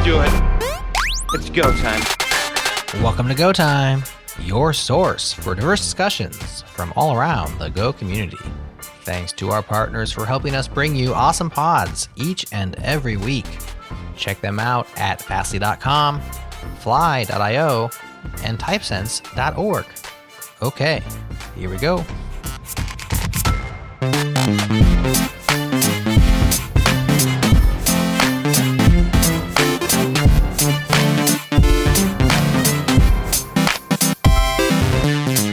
do it. It's go time. Welcome to Go Time, your source for diverse discussions from all around the Go community. Thanks to our partners for helping us bring you awesome pods each and every week. Check them out at fastly.com, fly.io, and typesense.org. Okay, here we go.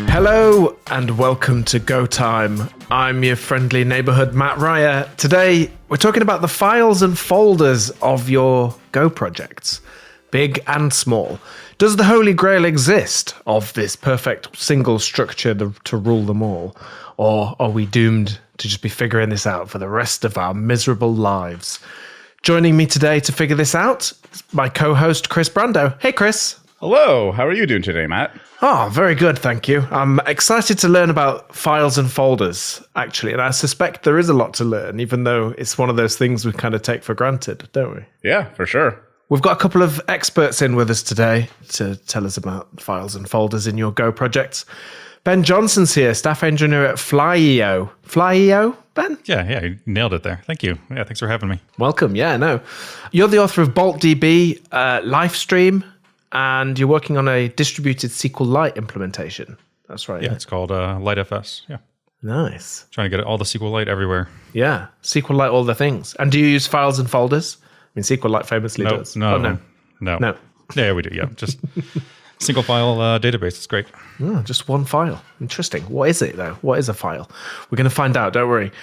Hello and welcome to Go Time. I'm your friendly neighborhood Matt Ryer. Today we're talking about the files and folders of your Go projects, big and small. Does the Holy Grail exist of this perfect single structure to rule them all? Or are we doomed to just be figuring this out for the rest of our miserable lives? Joining me today to figure this out is my co-host Chris Brando. Hey Chris. Hello, how are you doing today, Matt? Oh, very good, thank you. I'm excited to learn about files and folders, actually, and I suspect there is a lot to learn, even though it's one of those things we kind of take for granted, don't we? Yeah, for sure. We've got a couple of experts in with us today to tell us about files and folders in your Go projects. Ben Johnson's here, staff engineer at Fly.io. Fly.io, Ben? Yeah, you nailed it there. Thank you. Yeah, thanks for having me. Welcome, yeah, no. You're the author of BaltDB, Livestream, and you're working on a distributed SQLite implementation. That's right. Yeah, it's called LiteFS. Yeah. Nice. Trying to get all the SQLite everywhere. Yeah, SQLite all the things. And do you use files and folders? I mean, SQLite famously does. No. Yeah, we do. Yeah, just single file database. It's great. Oh, just one file. Interesting. What is it, though? What is a file? We're going to find out, don't worry.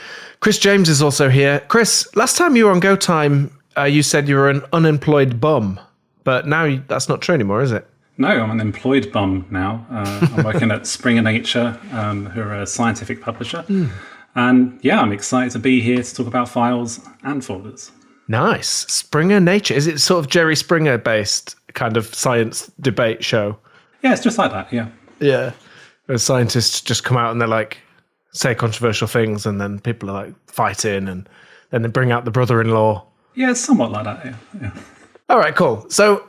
Chris James is also here. Chris, last time you were on Go Time, you said you were an unemployed bum. But now that's not true anymore, is it? No, I'm an employed bum now. I'm working at Springer Nature, who are a scientific publisher. And yeah, I'm excited to be here to talk about files and folders. Nice. Springer Nature. Is it sort of Jerry Springer-based kind of science debate show? Yeah, it's just like that, yeah. Yeah. Where scientists just come out and they're like, say controversial things, and then people are like fighting, and then they bring out the brother-in-law. Yeah, it's somewhat like that, yeah. All right, cool. So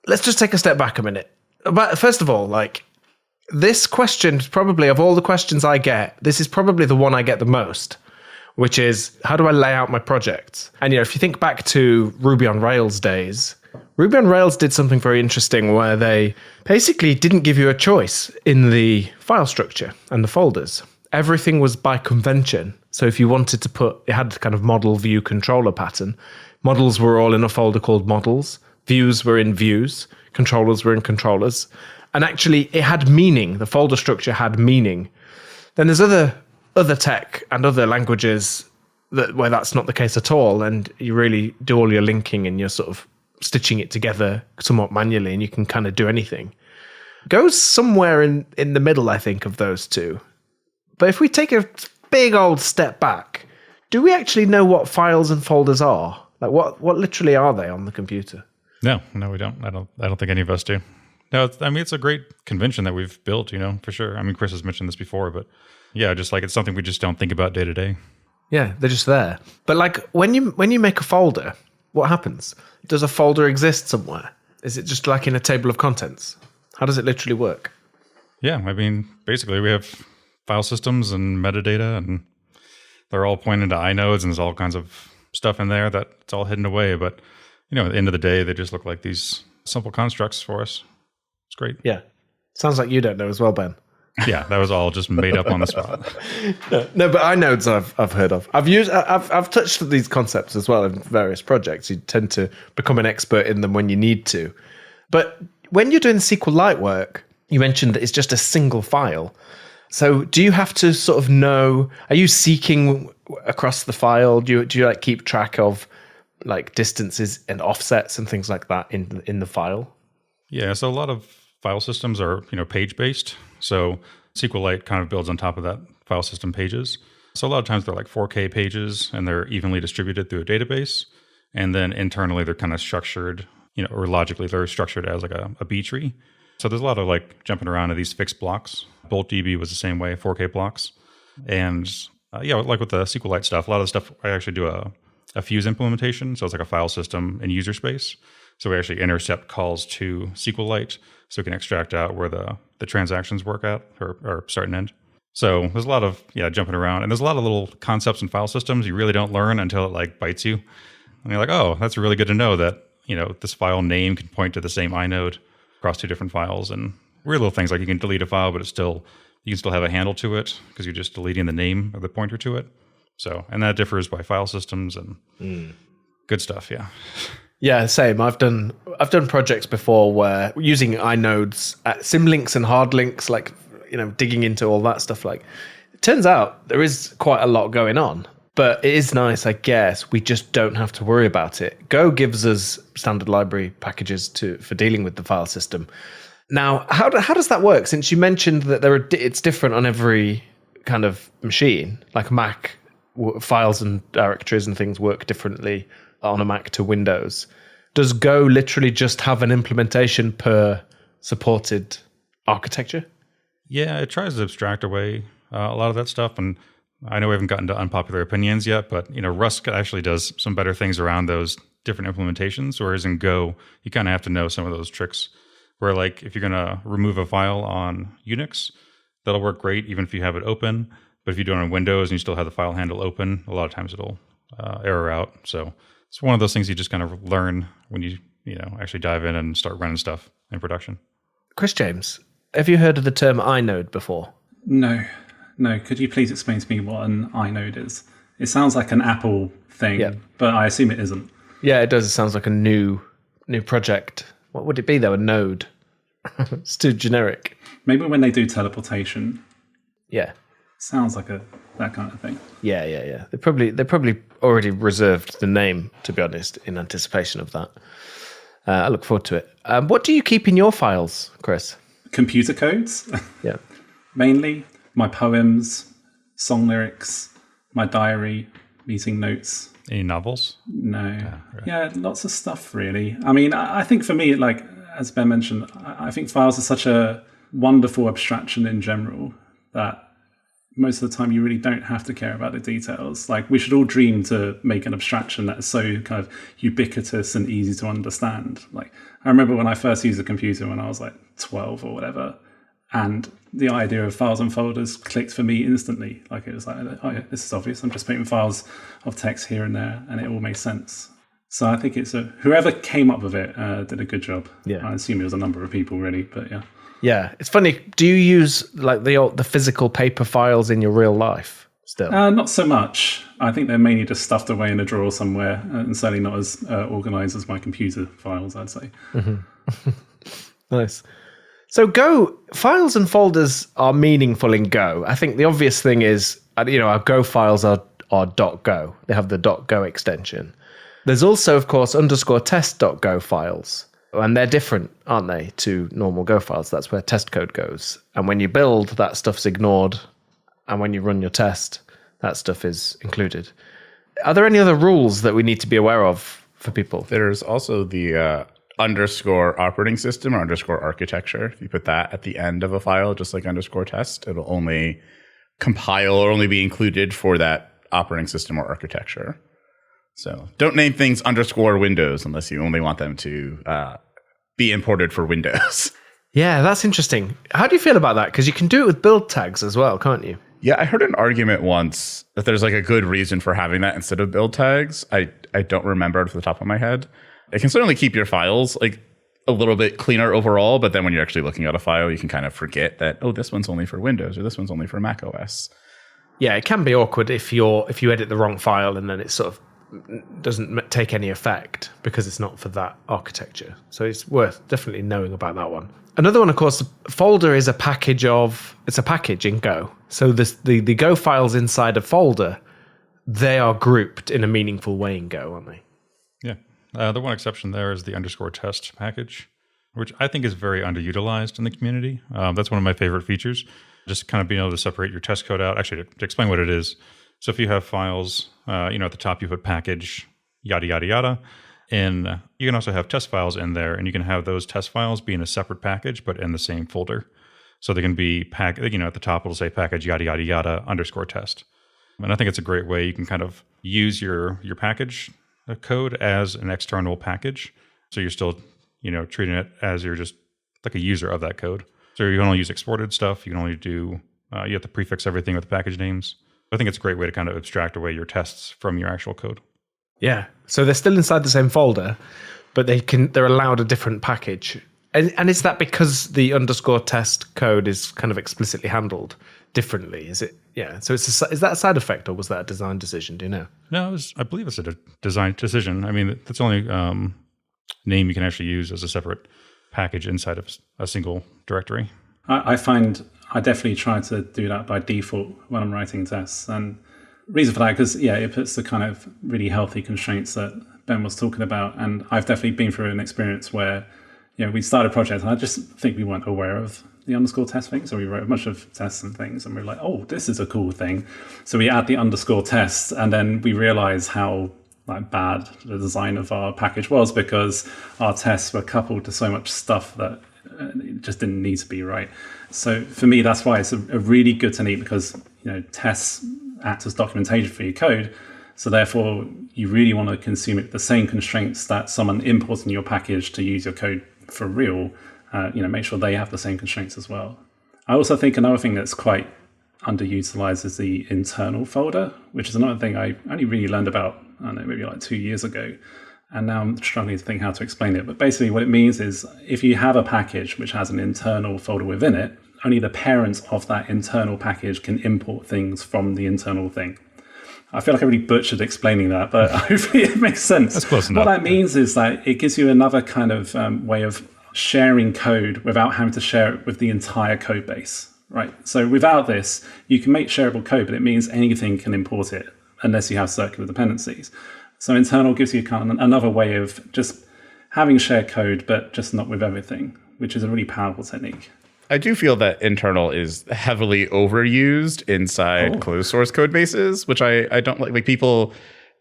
let's just take a step back a minute. But first of all, like, this question, probably of all the questions I get, this is probably the one I get the most, which is, how do I lay out my project? And, if you think back to Ruby on Rails days, Ruby on Rails did something very interesting where they basically didn't give you a choice in the file structure and the folders. Everything was by convention. So if you wanted to it had kind of model view controller pattern. Models were all in a folder called models. Views were in views. Controllers were in controllers. And actually, it had meaning. The folder structure had meaning. Then there's other tech and other languages where that's not the case at all. And you really do all your linking and you're sort of stitching it together somewhat manually, and you can kind of do anything. Goes somewhere in the middle, I think, of those two. But if we take a big old step back, do we actually know what files and folders are? Like, what literally are they on the computer? No, we don't. I don't think any of us do. No, it's a great convention that we've built, for sure. I mean, Chris has mentioned this before, but yeah, just like it's something we just don't think about day to day. Yeah, they're just there. But like when you make a folder, what happens? Does a folder exist somewhere? Is it just like in a table of contents? How does it literally work? Yeah, I mean, basically we have file systems and metadata, and they're all pointing to inodes, and there's all kinds of stuff in there that's all hidden away. But, at the end of the day, they just look like these simple constructs for us. It's great. Yeah. Sounds like you don't know as well, Ben. Yeah, that was all just made up on the spot. No, but inodes I've heard of. I've touched on these concepts as well in various projects. You tend to become an expert in them when you need to. But when you're doing SQLite work, you mentioned that it's just a single file. So do you have to sort of know, are you seeking across the file? Do you like keep track of like distances and offsets and things like that in the file? Yeah, so a lot of file systems are, page based. So SQLite kind of builds on top of that file system pages. So a lot of times they're like 4K pages and they're evenly distributed through a database. And then internally they're kind of structured, or logically they're structured as like a B tree. So there's a lot of like jumping around to these fixed blocks. BaltDB was the same way, 4K blocks. And like with the SQLite stuff, a lot of the stuff I actually do a Fuse implementation. So it's like a file system in user space. So we actually intercept calls to SQLite so we can extract out where the transactions work at or start and end. So there's a lot of jumping around, and there's a lot of little concepts in file systems you really don't learn until it like bites you. And you're like, oh, that's really good to know that, this file name can point to the same inode across two different files, and weird little things like you can delete a file, but you can still have a handle to it because you're just deleting the name or the pointer to it. So, and that differs by file systems and good stuff. Yeah. Yeah, same. I've done projects before where using inodes, symlinks and hard links, like, digging into all that stuff. Like, it turns out there is quite a lot going on, but it is nice, I guess. We just don't have to worry about it. Go gives us standard library packages for dealing with the file system. Now, how does that work? Since you mentioned that it's different on every kind of machine, like Mac files and directories and things work differently on a Mac to Windows. Does Go literally just have an implementation per supported architecture? Yeah, it tries to abstract away a lot of that stuff. And I know we haven't gotten to unpopular opinions yet, but Rust actually does some better things around those different implementations. Whereas in Go, you kind of have to know some of those tricks. Where like if you're going to remove a file on Unix, that'll work great even if you have it open. But if you do it on Windows and you still have the file handle open, a lot of times it'll error out. So it's one of those things you just kind of learn when you actually dive in and start running stuff in production. Chris James, have you heard of the term inode before? No. Could you please explain to me what an inode is? It sounds like an Apple thing, but I assume it isn't. Yeah, it does. It sounds like a new project. What would it be though? A node? It's too generic. Maybe when they do teleportation. Yeah. Sounds like that kind of thing. Yeah. They probably already reserved the name, to be honest, in anticipation of that. I look forward to it. What do you keep in your files, Chris? Computer codes. Yeah. Mainly my poems, song lyrics, my diary, meeting notes. Any novels? No. Yeah, lots of stuff, really. I mean, I think for me, like, as Ben mentioned, I think files are such a wonderful abstraction in general that most of the time you really don't have to care about the details. Like, we should all dream to make an abstraction that is so kind of ubiquitous and easy to understand. Like, I remember when I first used a computer when I was like 12 or whatever, and the idea of files and folders clicked for me instantly. Like, it was like, oh yeah, this is obvious. I'm just putting files of text here and there, and it all makes sense. So I think whoever came up with it did a good job. Yeah. I assume it was a number of people, really, but yeah. Yeah, it's funny. Do you use like the physical paper files in your real life still? Not so much. I think they're mainly just stuffed away in a drawer somewhere, and certainly not as organized as my computer files, I'd say. Mm-hmm. Nice. So Go files and folders are meaningful in Go. I think the obvious thing is, our Go files are .go. They have the .go extension. There's also, of course, _test.go files. And they're different, aren't they, to normal Go files? That's where test code goes. And when you build, that stuff's ignored. And when you run your test, that stuff is included. Are there any other rules that we need to be aware of for people? There's also the underscore operating system or underscore architecture. If you put that at the end of a file, just like underscore test, it'll only compile or only be included for that operating system or architecture. So don't name things underscore Windows unless you only want them to be imported for Windows. Yeah, that's interesting. How do you feel about that? Because you can do it with build tags as well, can't you? Yeah, I heard an argument once that there's like a good reason for having that instead of build tags. I don't remember it off the top of my head. It can certainly keep your files like a little bit cleaner overall, but then when you're actually looking at a file, you can kind of forget that, oh, this one's only for Windows or this one's only for Mac OS. Yeah, it can be awkward if you edit the wrong file and then it sort of doesn't take any effect because it's not for that architecture. So it's worth definitely knowing about that one. Another one, of course, the folder is a package in Go. So the Go files inside a folder, they are grouped in a meaningful way in Go, aren't they? Yeah. The one exception there is the underscore test package, which I think is very underutilized in the community. That's one of my favorite features. Just kind of being able to separate your test code out. Actually, to explain what it is. So if you have files, at the top you put package, yada, yada, yada. And you can also have test files in there, and you can have those test files be in a separate package, but in the same folder. So they can be, at the top it'll say package, yada, yada, yada, underscore test. And I think it's a great way you can kind of use your package code as an external package So you're still, treating it as you're just like a user of that code. So you can only use exported stuff. You can only do, you have to prefix everything with the package names. I think it's a great way to kind of abstract away your tests from your actual code. Yeah. So they're still inside the same folder, but they're allowed a different package. And is that because the underscore test code is kind of explicitly handled differently? Is it? Yeah. So is that a side effect or was that a design decision? Do you know? No, I believe it's a design decision. I mean, that's the only name you can actually use as a separate package inside of a single directory. I find I definitely try to do that by default when I'm writing tests. And reason for that, because it puts the kind of really healthy constraints that Ben was talking about. And I've definitely been through an experience where, we started a project and I just think we weren't aware of the underscore test thing. So we wrote a bunch of tests and things and we're like, oh, this is a cool thing. So we add the underscore tests and then we realize how bad the design of our package was because our tests were coupled to so much stuff that it just didn't need to be right. So for me, that's why it's a really good technique because, tests act as documentation for your code. So therefore, you really want to consume it the same constraints that someone importing your package to use your code for real, make sure they have the same constraints as well. I also think another thing that's quite underutilized is the internal folder, which is another thing I only really learned about, I don't know, maybe 2 years ago. And now I'm struggling to think how to explain it. But basically what it means is if you have a package which has an internal folder within it, only the parents of that internal package can import things from the internal thing. I feel like I really butchered explaining that, but hopefully it makes sense. That's close enough. What that means is that it gives you another kind of way of sharing code without having to share it with the entire code base, right? So without this, you can make shareable code, but it means anything can import it unless you have circular dependencies. So internal gives you kind of another way of just having shared code, but just not with everything, which is a really powerful technique. I do feel that internal is heavily overused inside closed source code bases, which I don't like. Like people,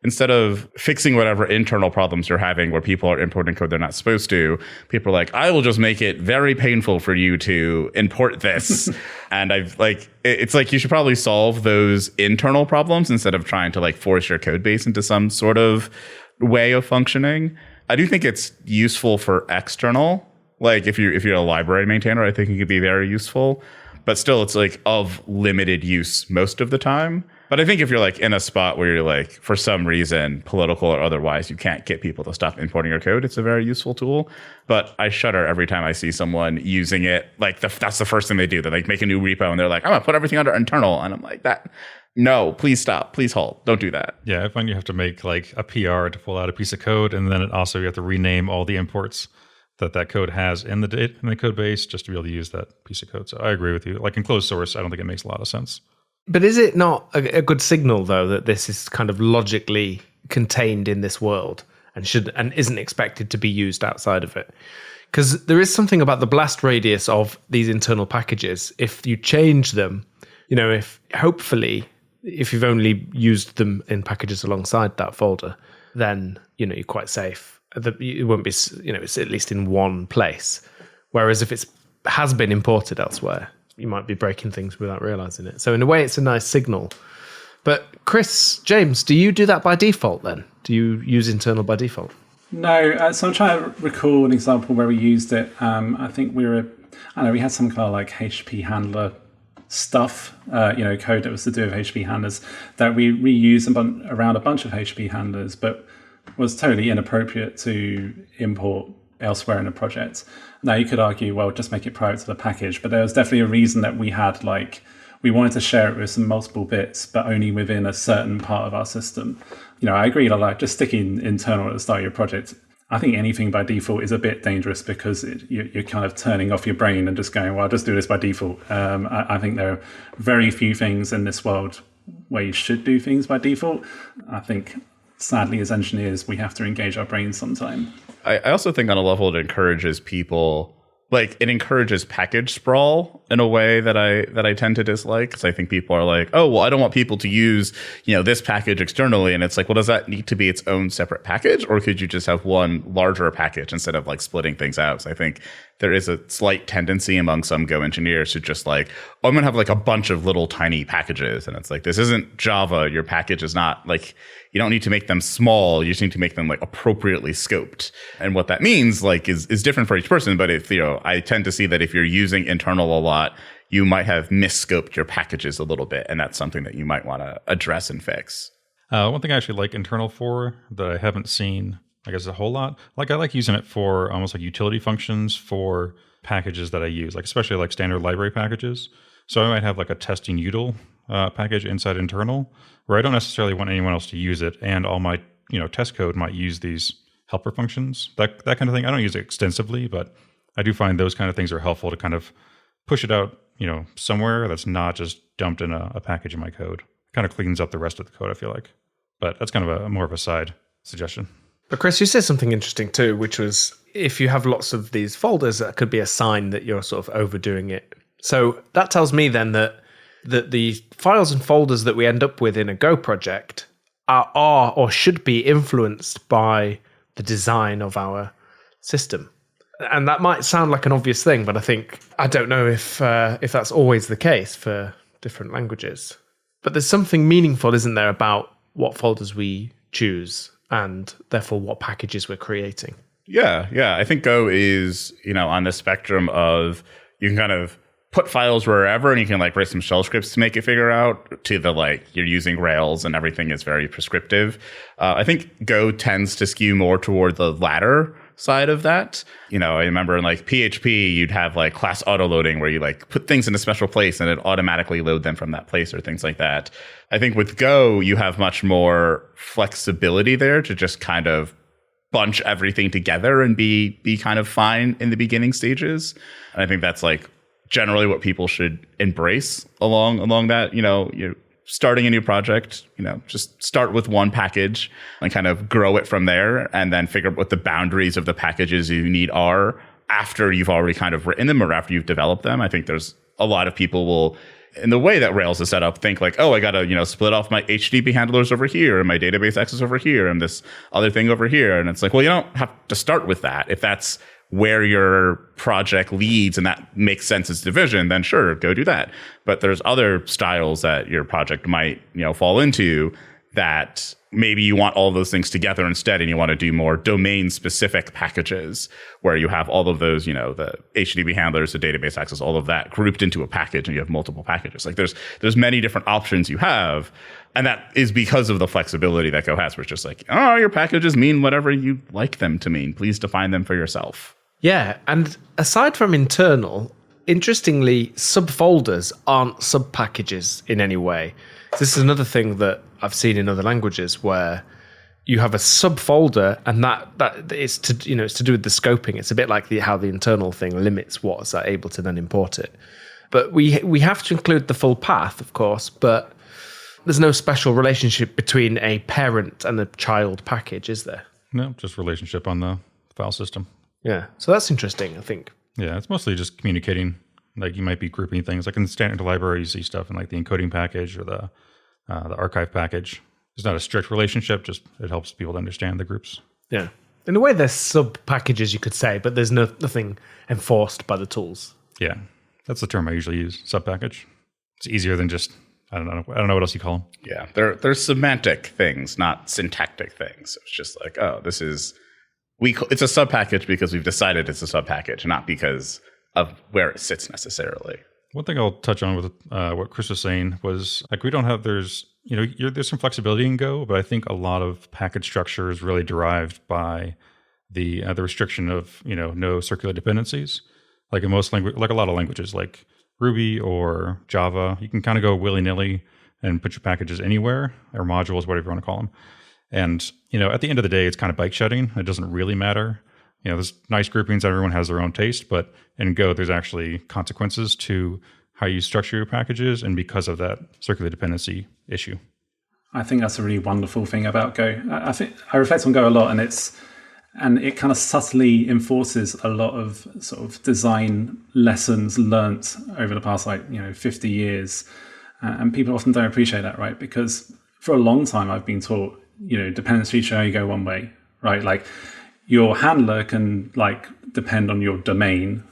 instead of fixing whatever internal problems you're having where people are importing code they're not supposed to, people are like, I will just make it very painful for you to import this. And it's like you should probably solve those internal problems instead of trying to force your code base into some sort of way of functioning. I do think it's useful for external. If you're a library maintainer, I think it could be very useful, but still it's of limited use most of the time. But I think if you're in a spot where you're for some reason, political or otherwise, you can't get people to stop importing your code, it's a very useful tool. But I shudder every time I see someone using it. That's the first thing they do. They make a new repo and they're like, I'm gonna put everything under internal. And I'm like, no, please stop, please halt, don't do that. Yeah, I find you have to make a PR to pull out a piece of code, and then you have to rename all the imports that code has in the code base just to be able to use that piece of code. So I agree with you. In closed source, I don't think it makes a lot of sense. But is it not a good signal, though, that this is kind of logically contained in this world and isn't expected to be used outside of it? Because there is something about the blast radius of these internal packages. If you change them, if you've only used them in packages alongside that folder, then you're quite safe. It won't be, it's at least in one place. Whereas if it has been imported elsewhere, you might be breaking things without realizing it. So in a way, it's a nice signal. But Chris, James, do you do that by default then? Do you use internal by default? No. So I'm trying to recall an example where we used it. I think we had some kind of HTTP handler stuff, code that was to do with HTTP handlers that we reused around a bunch of HTTP handlers, but was totally inappropriate to import elsewhere in a project. Now you could argue, well, just make it private to the package, but there was definitely a reason that we had we wanted to share it with some multiple bits, but only within a certain part of our system. I agree, just sticking internal at the start of your project. I think anything by default is a bit dangerous because you're kind of turning off your brain and just going, well, I'll just do this by default. I think there are very few things in this world where you should do things by default. I think sadly, as engineers, we have to engage our brains sometime. I also think on a level it encourages people, it encourages package sprawl in a way that I tend to dislike. Because I think people are like, oh, well, I don't want people to use, this package externally. And it's well, does that need to be its own separate package? Or could you just have one larger package instead of splitting things out? So I think there is a slight tendency among some Go engineers to just I'm going to have a bunch of little tiny packages. And it's this isn't Java. Your package is not You don't need to make them small. You just need to make them like appropriately scoped. And what that means like is different for each person. But if, I tend to see that if you're using internal a lot, you might have misscoped your packages a little bit. And that's something that you might want to address and fix. One thing I actually like internal for that I haven't seen, I guess, a whole lot. Like I like using it for almost like utility functions for packages that I use, like especially like standard library packages. So I might have like a testing util package inside internal where I don't necessarily want anyone else to use it, and all my test code might use these helper functions, that kind of thing. I don't use it extensively, but I do find those kind of things are helpful to kind of push it out, somewhere that's not just dumped in a package in my code. Kind of cleans up the rest of the code, I feel like. But that's kind of a more of a side suggestion. But Chris, you said something interesting too, which was if you have lots of these folders, that could be a sign that you're sort of overdoing it. So that tells me then that the files and folders that we end up with in a Go project are or should be influenced by the design of our system. And that might sound like an obvious thing, but I don't know if that's always the case for different languages. But there's something meaningful, isn't there, about what folders we choose and therefore what packages we're creating. Yeah. I think Go is, on the spectrum of you can kind of put files wherever and you can like write some shell scripts to make it figure out, to the like you're using Rails and everything is very prescriptive. I think Go tends to skew more toward the latter side of that. I remember in like PHP, you'd have like class auto loading where you like put things in a special place and it automatically load them from that place or things like that. I think with Go, you have much more flexibility there to just kind of bunch everything together and be kind of fine in the beginning stages. And I think that's like generally what people should embrace along that, you're starting a new project, just start with one package and kind of grow it from there and then figure out what the boundaries of the packages you need are after you've already kind of written them or after you've developed them. I think there's a lot of people will, in the way that Rails is set up, think like, oh, I got to, split off my HTTP handlers over here and my database access over here and this other thing over here. And it's like, well, you don't have to start with that. If that's where your project leads and that makes sense as division, then sure, go do that. But there's other styles that your project might, fall into that maybe you want all those things together instead, and you want to do more domain specific packages where you have all of those, the HTTP handlers, the database access, all of that grouped into a package and you have multiple packages. Like there's many different options you have. And that is because of the flexibility that Go has, where it's just like, oh, your packages mean whatever you like them to mean. Please define them for yourself. Yeah, and aside from internal, interestingly, subfolders aren't subpackages in any way. This is another thing that I've seen in other languages where you have a subfolder, and that is to it's to do with the scoping. It's a bit like how the internal thing limits what's able to then import it. But we have to include the full path, of course, but there's no special relationship between a parent and a child package, is there? No, just relationship on the file system. Yeah, so that's interesting, I think. Yeah, it's mostly just communicating. Like you might be grouping things. Like in the standard library, you see stuff in like the encoding package or the archive package. It's not a strict relationship, just it helps people to understand the groups. Yeah. In a way, there's sub-packages, you could say, but there's nothing enforced by the tools. Yeah, that's the term I usually use, sub-package. It's easier than just, I don't know what else you call them. Yeah, they're semantic things, not syntactic things. It's just like, oh, this is... it's a sub-package because we've decided it's a sub-package, not because of where it sits necessarily. One thing I'll touch on with what Chris was saying was like we don't have there's some flexibility in Go, but I think a lot of package structure is really derived by the restriction of no circular dependencies. Like in most like a lot of languages like Ruby or Java, you can kind of go willy-nilly and put your packages anywhere, or modules, whatever you want to call them. And at the end of the day, it's kind of bike shedding. It doesn't really matter. There's nice groupings. Everyone has their own taste, but in Go, there's actually consequences to how you structure your packages, and because of that circular dependency issue. I think that's a really wonderful thing about Go. I think I reflect on Go a lot, and it kind of subtly enforces a lot of sort of design lessons learnt over the past 50 years, and people often don't appreciate that, right? Because for a long time, I've been taught dependency should only go one way, right? Like your handler can depend on your domain,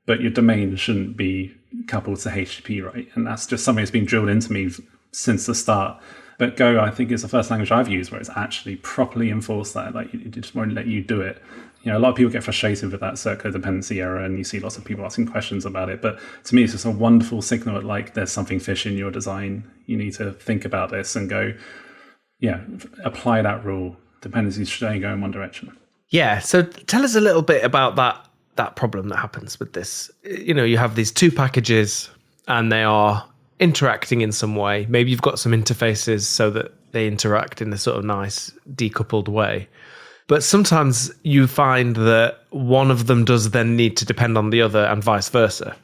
but your domain shouldn't be coupled to HTTP, right? And that's just something that's been drilled into me since the start. But Go, I think, is the first language I've used where it's actually properly enforced that. Like, it just won't let you do it. You know, a lot of people get frustrated with that circular dependency error, and you see lots of people asking questions about it. But to me, it's just a wonderful signal that, like, there's something fishy in your design. You need to think about this and go, apply that rule. Dependencies should only go in one direction. Yeah. So tell us a little bit about that problem that happens with this. You know, you have these two packages and they are interacting in some way. Maybe you've got some interfaces so that they interact in a sort of nice decoupled way. But sometimes you find that one of them does then need to depend on the other and vice versa.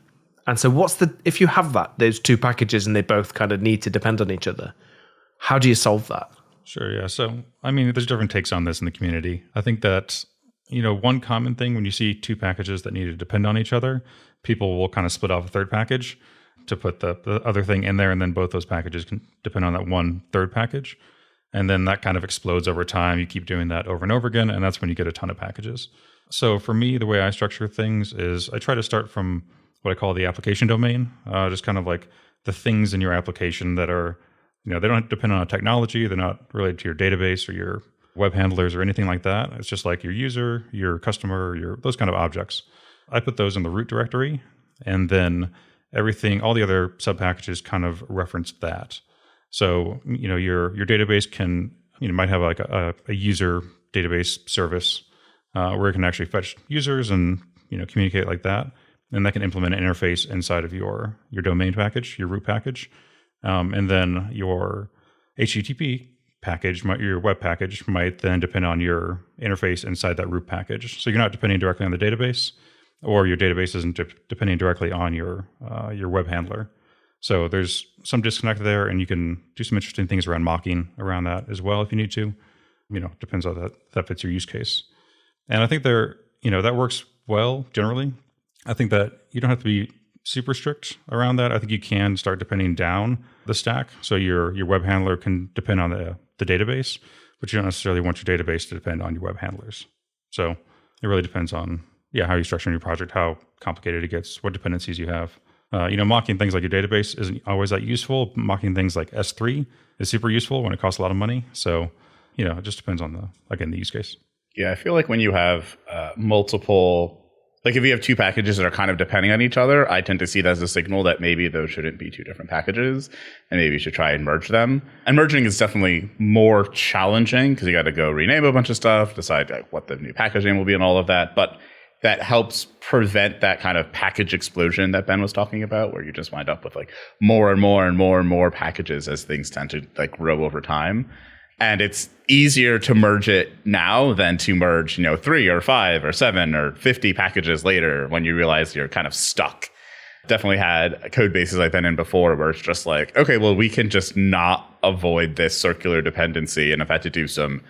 And so if you have those two packages and they both kind of need to depend on each other, how do you solve that? Sure, yeah. So, I mean, there's different takes on this in the community. I think that, one common thing when you see two packages that need to depend on each other, people will kind of split off a third package to put the other thing in there, and then both those packages can depend on that one third package. And then that kind of explodes over time. You keep doing that over and over again, and that's when you get a ton of packages. So for me, the way I structure things is I try to start from what I call the application domain, just kind of like the things in your application that are, they don't depend on a technology. They're not related to your database or your web handlers or anything like that. It's just like your user, your customer, those kind of objects. I put those in the root directory, and then all the other sub packages kind of reference that. So, your database might have like a user database service where it can actually fetch users and, communicate like that. And that can implement an interface inside of your domain package, your root package. And then your HTTP package, your web package might then depend on your interface inside that root package. So you're not depending directly on the database, or your database isn't depending directly on your web handler. So there's some disconnect there, and you can do some interesting things around mocking around that as well if you need to. Depends on that fits your use case. And I think that works well generally. I think that you don't have to be super strict around that. I think you can start depending down the stack. So your web handler can depend on the database, but you don't necessarily want your database to depend on your web handlers. So it really depends on how you're structuring your project, how complicated it gets, what dependencies you have. Mocking things like your database isn't always that useful. Mocking things like S3 is super useful when it costs a lot of money. So, it just depends on the use case. Yeah, I feel like when you have multiple, like if you have two packages that are kind of depending on each other, I tend to see that as a signal that maybe those shouldn't be two different packages, and maybe you should try and merge them. And merging is definitely more challenging because you got to go rename a bunch of stuff, decide what the new package name will be and all of that. But that helps prevent that kind of package explosion that Ben was talking about, where you just wind up with like more and more and more and more packages as things tend to like grow over time. And it's easier to merge it now than to merge, 3 or 5 or 7 or 50 packages later when you realize you're kind of stuck. Definitely had code bases I've been in before where it's just like, okay, well, we can just not avoid this circular dependency, and I've had to do some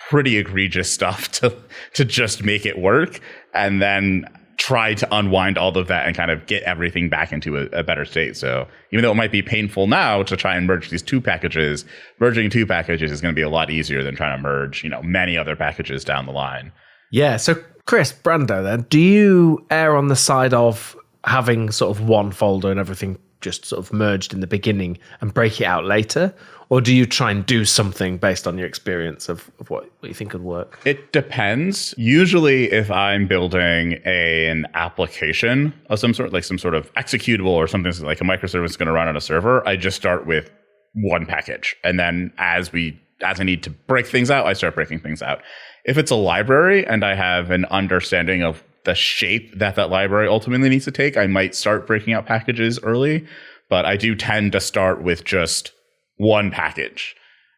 pretty egregious stuff to just make it work, and then try to unwind all of that and kind of get everything back into a better state. So even though it might be painful now to try and merge these two packages, merging two packages is going to be a lot easier than trying to merge, many other packages down the line. Yeah. So Chris, Brando, then, do you err on the side of having sort of one folder and everything just sort of merged in the beginning and break it out later? Or do you try and do something based on your experience of what you think would work? It depends. Usually if I'm building an application of some sort, like some sort of executable or something like a microservice is going to run on a server, I just start with one package. And then as I need to break things out, I start breaking things out. If it's a library and I have an understanding of the shape that library ultimately needs to take, I might start breaking out packages early, but I do tend to start with just one package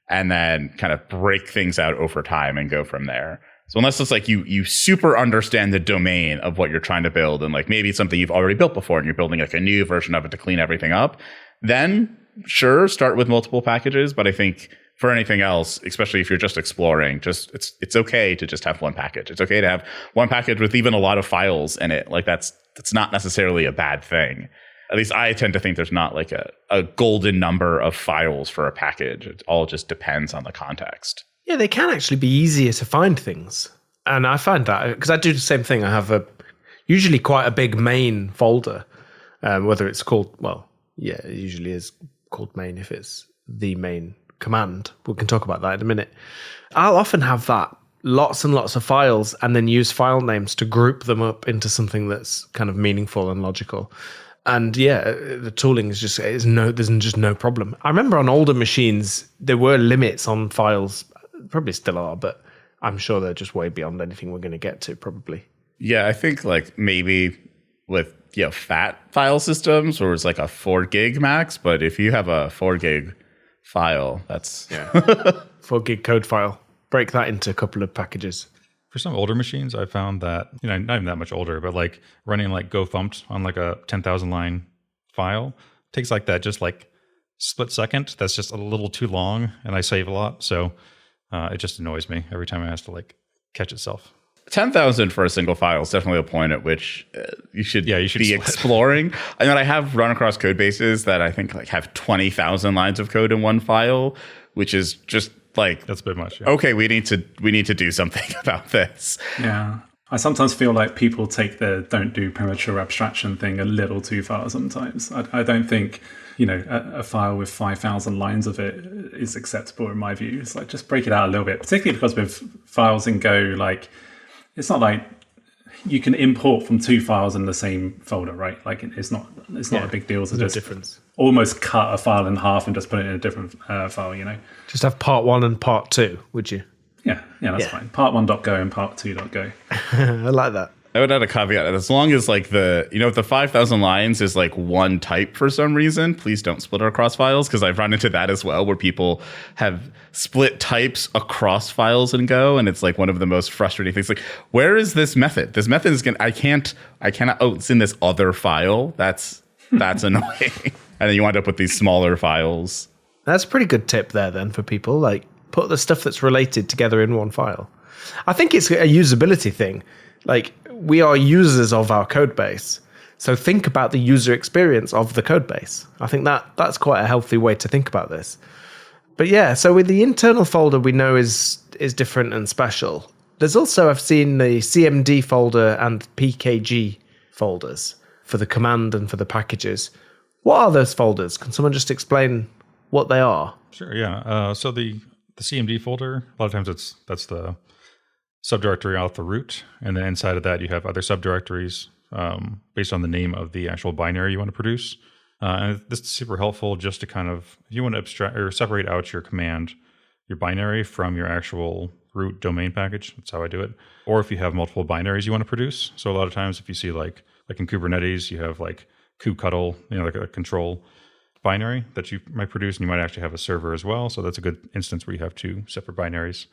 and then kind of break things out over time and go from there. So unless it's like you super understand the domain of what you're trying to build, and like maybe it's something you've already built before and you're building like a new version of it to clean everything up, then sure, start with multiple packages. But I think for anything else, especially if you're just exploring, it's okay to just have one package. It's okay to have one package with even a lot of files in it. Like that's not necessarily a bad thing. At least I tend to think there's not like a golden number of files for a package. It all just depends on the context. Yeah, they can actually be easier to find things. And I find that because I do the same thing. I have usually quite a big main folder, whether it's called, it usually is called main if it's the main command. We can talk about that in a minute. I'll often have that, lots and lots of files, and then use file names to group them up into something that's kind of meaningful and logical. And yeah, the tooling is just, there's just no problem. I remember on older machines, there were limits on files, probably still are, but I'm sure they're just way beyond anything we're going to get to probably. Yeah, I think like maybe with fat file systems where it's like a 4 gig max, but if you have a 4 gig file, that's 4 gig code file. Break that into a couple of packages. For some older machines, I found that, not even that much older, but like running like go thumped on like a 10,000 line file takes like that just like split second. That's just a little too long, and I save a lot. So it just annoys me every time it has to like catch itself. 10,000 for a single file is definitely a point at which you should be exploring. I mean, I have run across code bases that I think like have 20,000 lines of code in one file, which is just like, that's a bit much. Yeah. Okay, we need to do something about this. Yeah. I sometimes feel like people take the don't do premature abstraction thing a little too far sometimes. I don't think, a file with 5,000 lines of it is acceptable in my view. It's like, just break it out a little bit, particularly because with files in Go, like, it's not like you can import from 2 files in the same folder, right? Like, it's not a big deal to just difference. Almost cut a file in half and just put it in a different file, Just have part 1 and part 2, would you? Yeah, that's fine. Part 1.go and part 2.go. I like that. I would add a caveat. As long as like if the 5,000 lines is like one type for some reason, please don't split it across files, because I've run into that as well, where people have split types across files in Go, and it's like one of the most frustrating things. Like, where is this method? This method is I cannot. Oh, it's in this other file. That's annoying. And then you wind up with these smaller files. That's a pretty good tip there then for people. Like, put the stuff that's related together in one file. I think it's a usability thing. Like, we are users of our code base. So think about the user experience of the code base. I think that's quite a healthy way to think about this. But yeah, so with the internal folder we know is different and special. There's also, I've seen the CMD folder and PKG folders for the command and for the packages. What are those folders? Can someone just explain what they are? Sure, yeah. So the CMD folder, a lot of times that's the subdirectory off the root, and then inside of that you have other subdirectories based on the name of the actual binary you want to produce. And this is super helpful just to kind of, if you want to abstract or separate out your command, your binary from your actual root domain package. That's how I do it. Or if you have multiple binaries you want to produce. So a lot of times if you see like in Kubernetes, you have like kubectl, like a control binary that you might produce, and you might actually have a server as well. So that's a good instance where you have 2 separate binaries.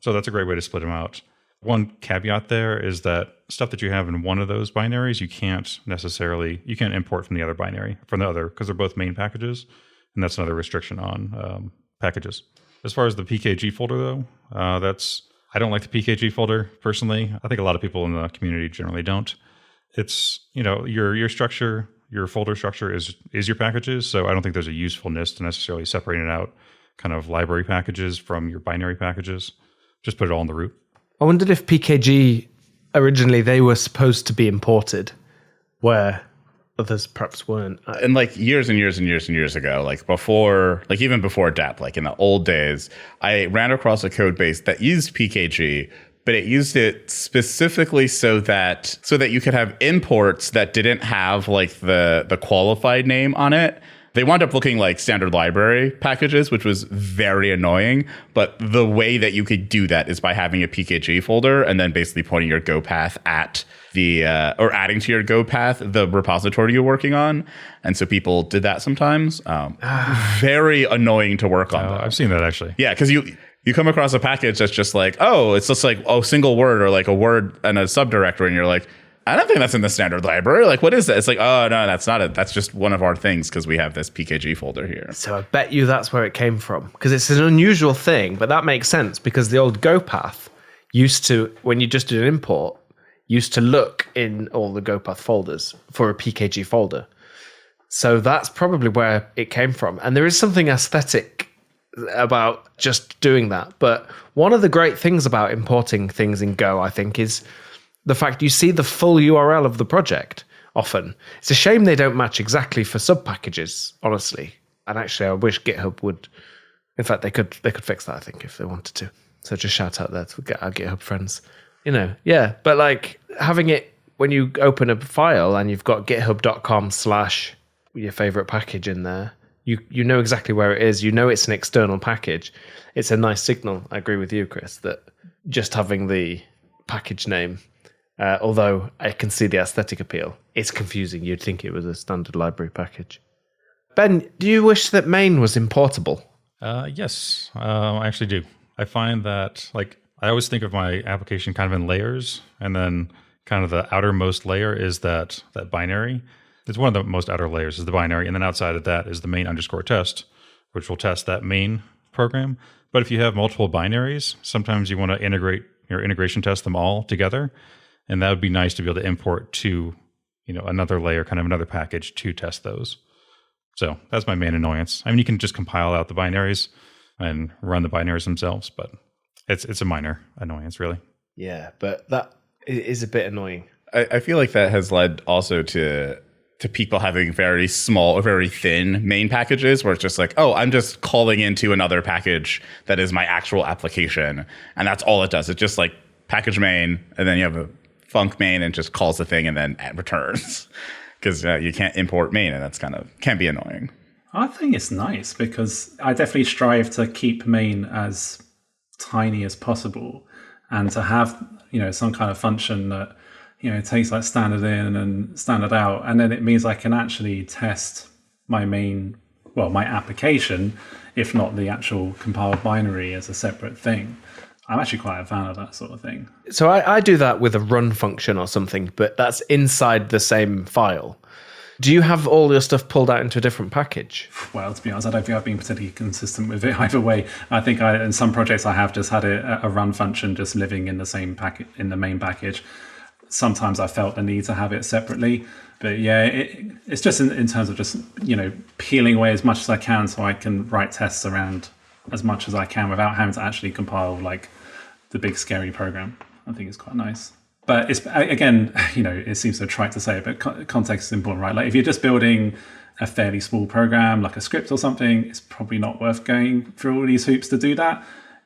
So that's a great way to split them out. One caveat there is that stuff that you have in one of those binaries, you can't import from the other binary, because they're both main packages. And that's another restriction on packages. As far as the PKG folder though, I don't like the PKG folder personally. I think a lot of people in the community generally don't. It's, your structure, your folder structure is your packages. So I don't think there's a usefulness to necessarily separating out kind of library packages from your binary packages. Just put it all in the root. I wondered if PKG, originally they were supposed to be imported, where others perhaps weren't. And like years and years and years and years ago, even before DAP, like in the old days, I ran across a code base that used PKG, but it used it specifically so that you could have imports that didn't have like the qualified name on it. They wound up looking like standard library packages, which was very annoying. But the way that you could do that is by having a PKG folder and then basically pointing your Go path at or adding to your Go path the repository you're working on. And so people did that sometimes. Very annoying to work on. I've seen that actually. Yeah, because you come across a package that's just like, it's just like a single word or like a word and a subdirectory, and you're like, I don't think that's in the standard library. Like, what is that? It's like, oh, no, that's not it. That's just one of our things because we have this PKG folder here. So I bet you that's where it came from, because it's an unusual thing, but that makes sense because the old Go path used to, when you just did an import, used to look in all the Go path folders for a PKG folder. So that's probably where it came from. And there is something aesthetic about just doing that. But one of the great things about importing things in Go, I think, is the fact you see the full URL of the project often. It's a shame they don't match exactly for sub packages, honestly. And actually, I wish GitHub would. In fact, they could fix that, I think, if they wanted to. So just shout out there to our GitHub friends. Yeah. But like having it when you open a file and you've got github.com/ your favorite package in there, you know exactly where it is. You know it's an external package. It's a nice signal. I agree with you, Chris, that just having the package name, although I can see the aesthetic appeal, it's confusing. You'd think it was a standard library package. Ben, do you wish that main was importable? Yes, I actually do. I find that I always think of my application kind of in layers, and then kind of the outermost layer is that binary. It's one of the most outer layers is the binary, and then outside of that is the main_test, which will test that main program. But if you have multiple binaries, sometimes you want to integrate your integration test them all together, and that would be nice to be able to import to another layer, kind of another package to test those. So that's my main annoyance. I mean, you can just compile out the binaries and run the binaries themselves, but it's a minor annoyance, really. Yeah, but that is a bit annoying. I feel like that has led also to people having very small or very thin main packages where it's just like, oh, I'm just calling into another package that is my actual application. And that's all it does. It's just like package main, and then you have a func main and just calls the thing and then returns. Because you can't import main, and that's can be annoying. I think it's nice because I definitely strive to keep main as tiny as possible, and to have some kind of function that takes like standard in and standard out, and then it means I can actually test my my application, if not the actual compiled binary, as a separate thing. I'm actually quite a fan of that sort of thing. So I do that with a run function or something, but that's inside the same file. Do you have all your stuff pulled out into a different package? Well, to be honest, I don't think I've been particularly consistent with it either way. I think in some projects I have just had a run function just living in the same packet in the main package. Sometimes I felt the need to have it separately, but yeah, it's just in terms of just peeling away as much as I can so I can write tests around as much as I can without having to actually compile like the big scary program. I think it's quite nice. But it's again, it seems so trite to say it, but context is important, right? Like if you're just building a fairly small program, like a script or something, it's probably not worth going through all these hoops to do that.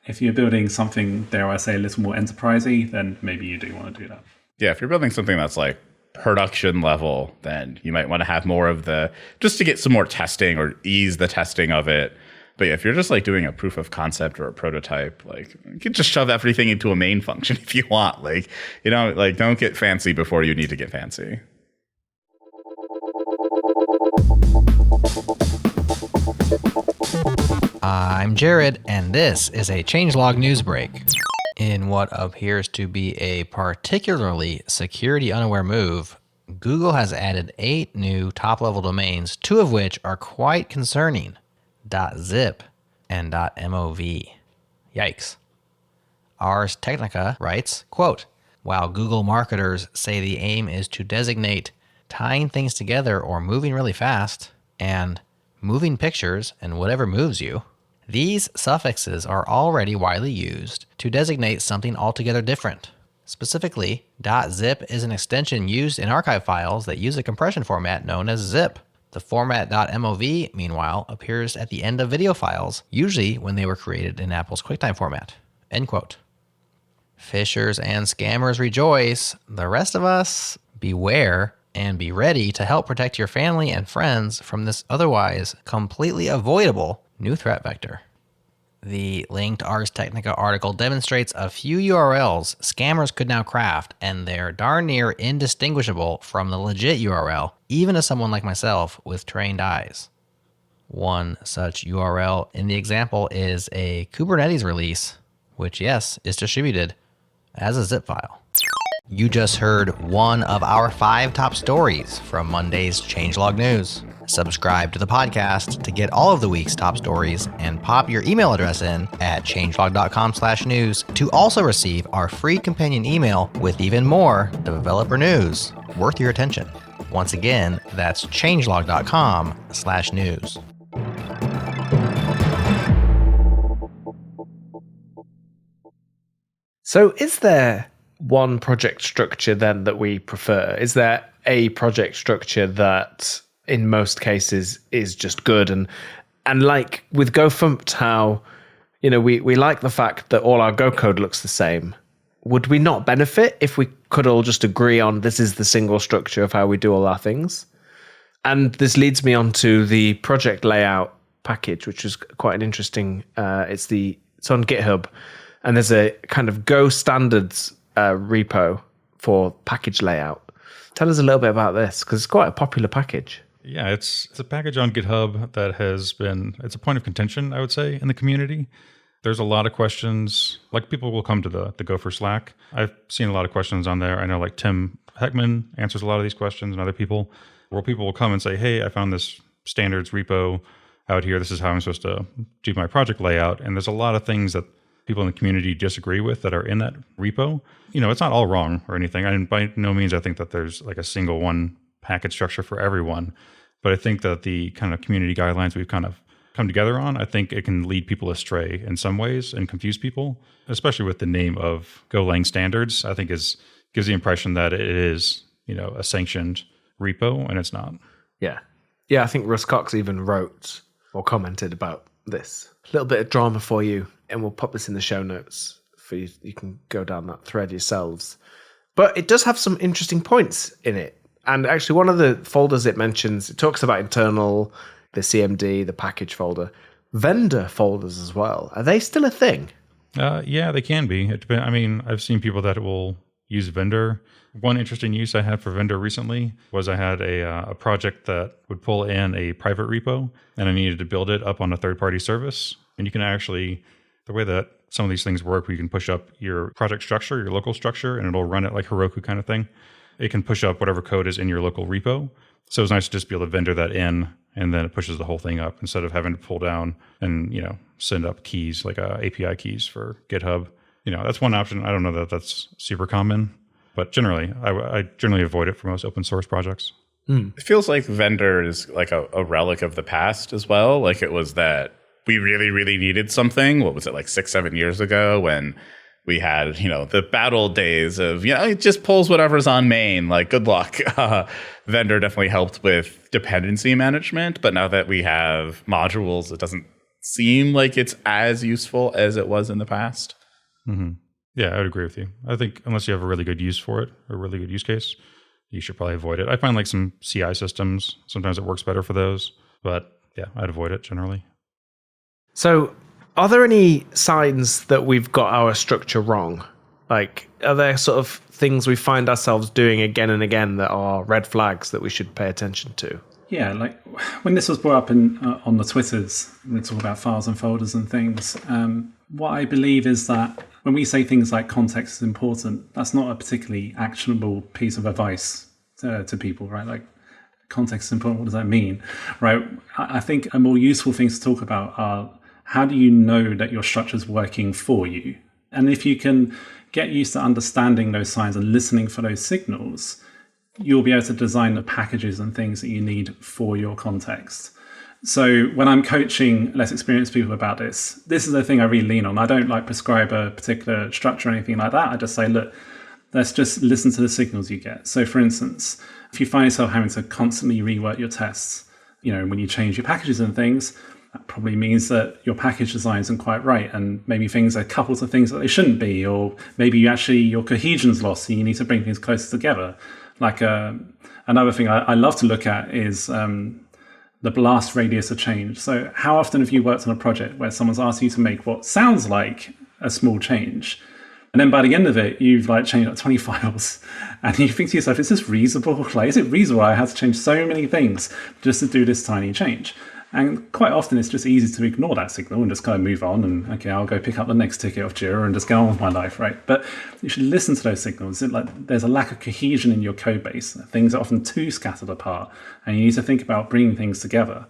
If you're building something, dare I say, a little more enterprisey, then maybe you do want to do that. Yeah, if you're building something that's like production level, then you might want to have more of just to get some more testing or ease the testing of it. But yeah, if you're just like doing a proof of concept or a prototype, like you can just shove everything into a main function if you want. Like, don't get fancy before you need to get fancy. I'm Jared, and this is a changelog news break. In what appears to be a particularly security-unaware move, Google has added 8 new top-level domains, 2 of which are quite concerning: .zip and .mov. Yikes. Ars Technica writes, quote, while Google marketers say the aim is to designate tying things together or moving really fast and moving pictures and whatever moves you, these suffixes are already widely used to designate something altogether different. Specifically, .zip is an extension used in archive files that use a compression format known as zip. The format .mov, meanwhile, appears at the end of video files, usually when they were created in Apple's QuickTime format. End quote. Phishers and scammers rejoice. The rest of us, beware and be ready to help protect your family and friends from this otherwise completely avoidable new threat vector. The linked Ars Technica article demonstrates a few URLs scammers could now craft, and they're darn near indistinguishable from the legit URL, even to someone like myself with trained eyes. One such URL in the example is a Kubernetes release, which, yes, is distributed as a zip file. You just heard one of our 5 top stories from Monday's Changelog News. Subscribe to the podcast to get all of the week's top stories and pop your email address in at changelog.com/news to also receive our free companion email with even more developer news worth your attention. Once again, that's changelog.com/news. So is there one project structure then that we prefer? Is there a project structure that in most cases is just good? And And like with GoFumped, how, we like the fact that all our Go code looks the same. Would we not benefit if we could all just agree on this is the single structure of how we do all our things? And this leads me on to the project layout package, which is quite an interesting, it's on GitHub, and there's a kind of Go standards repo for package layout. Tell us a little bit about this, because it's quite a popular package. Yeah, it's a package on GitHub that it's a point of contention, I would say, in the community. There's a lot of questions, like people will come to the Gopher Slack. I've seen a lot of questions on there. I know like Tim Heckman answers a lot of these questions and other people, where people will come and say, hey, I found this standards repo out here. This is how I'm supposed to do my project layout. And there's a lot of things that people in the community disagree with that are in that repo. It's not all wrong or anything. And by no means I think that there's like a single one package structure for everyone. But I think that the kind of community guidelines we've kind of come together on, I think it can lead people astray in some ways and confuse people, especially with the name of Golang standards. I think gives the impression that it is, a sanctioned repo, and it's not. Yeah. I think Russ Cox even wrote or commented about this. A little bit of drama for you, and we'll pop this in the show notes for you. You can go down that thread yourselves. But it does have some interesting points in it. And actually, one of the folders it mentions, it talks about internal, the CMD, the package folder, vendor folders as well. Are they still a thing? Yeah, they can be. I've seen people that will use vendor. One interesting use I had for vendor recently was I had a project that would pull in a private repo, and I needed to build it up on a third-party service. And you can actually, the way that some of these things work, you can push up your project structure, your local structure, and it'll run it like Heroku kind of thing. It can push up whatever code is in your local repo. So it's nice to just be able to vendor that in, and then it pushes the whole thing up instead of having to pull down and, send up keys like API keys for GitHub. That's one option. I don't know that that's super common, but generally, I generally avoid it for most open source projects. It feels like vendor is like a relic of the past as well. Like it was that we really, really needed something. What was it, like 6-7 years ago when we had, the battle days of, it just pulls whatever's on main, like good luck. Vendor definitely helped with dependency management. But now that we have modules, it doesn't seem like it's as useful as it was in the past. Mm-hmm. Yeah, I would agree with you. I think unless you have a really good use for it, or a really good use case, you should probably avoid it. I find like some CI systems, sometimes it works better for those. But yeah, I'd avoid it generally. So are there any signs that we've got our structure wrong? Like, are there sort of things we find ourselves doing again and again that are red flags that we should pay attention to? Yeah, like when this was brought up on the Twitters, when we talk about files and folders and things, what I believe is that when we say things like context is important, that's not a particularly actionable piece of advice to people, right? Like, context is important, what does that mean, right? I think a more useful thing to talk about are how do you know that your structure is working for you? And if you can get used to understanding those signs and listening for those signals, you'll be able to design the packages and things that you need for your context. So when I'm coaching less experienced people about this is the thing I really lean on. I don't like prescribe a particular structure or anything like that. I just say, look, let's just listen to the signals you get. So for instance, if you find yourself having to constantly rework your tests, when you change your packages and things, that probably means that your package design isn't quite right, and maybe things are coupled to things that they shouldn't be, or maybe your cohesion's lost, so you need to bring things closer together. Like another thing I love to look at is the blast radius of change. So how often have you worked on a project where someone's asked you to make what sounds like a small change, and then by the end of it, you've changed like 20 files, and you think to yourself, is this reasonable? Is it reasonable I had to change so many things just to do this tiny change? And quite often it's just easy to ignore that signal and just kind of move on and, okay, I'll go pick up the next ticket off Jira and just get on with my life, right? But you should listen to those signals. There's a lack of cohesion in your code base. Things are often too scattered apart, and you need to think about bringing things together.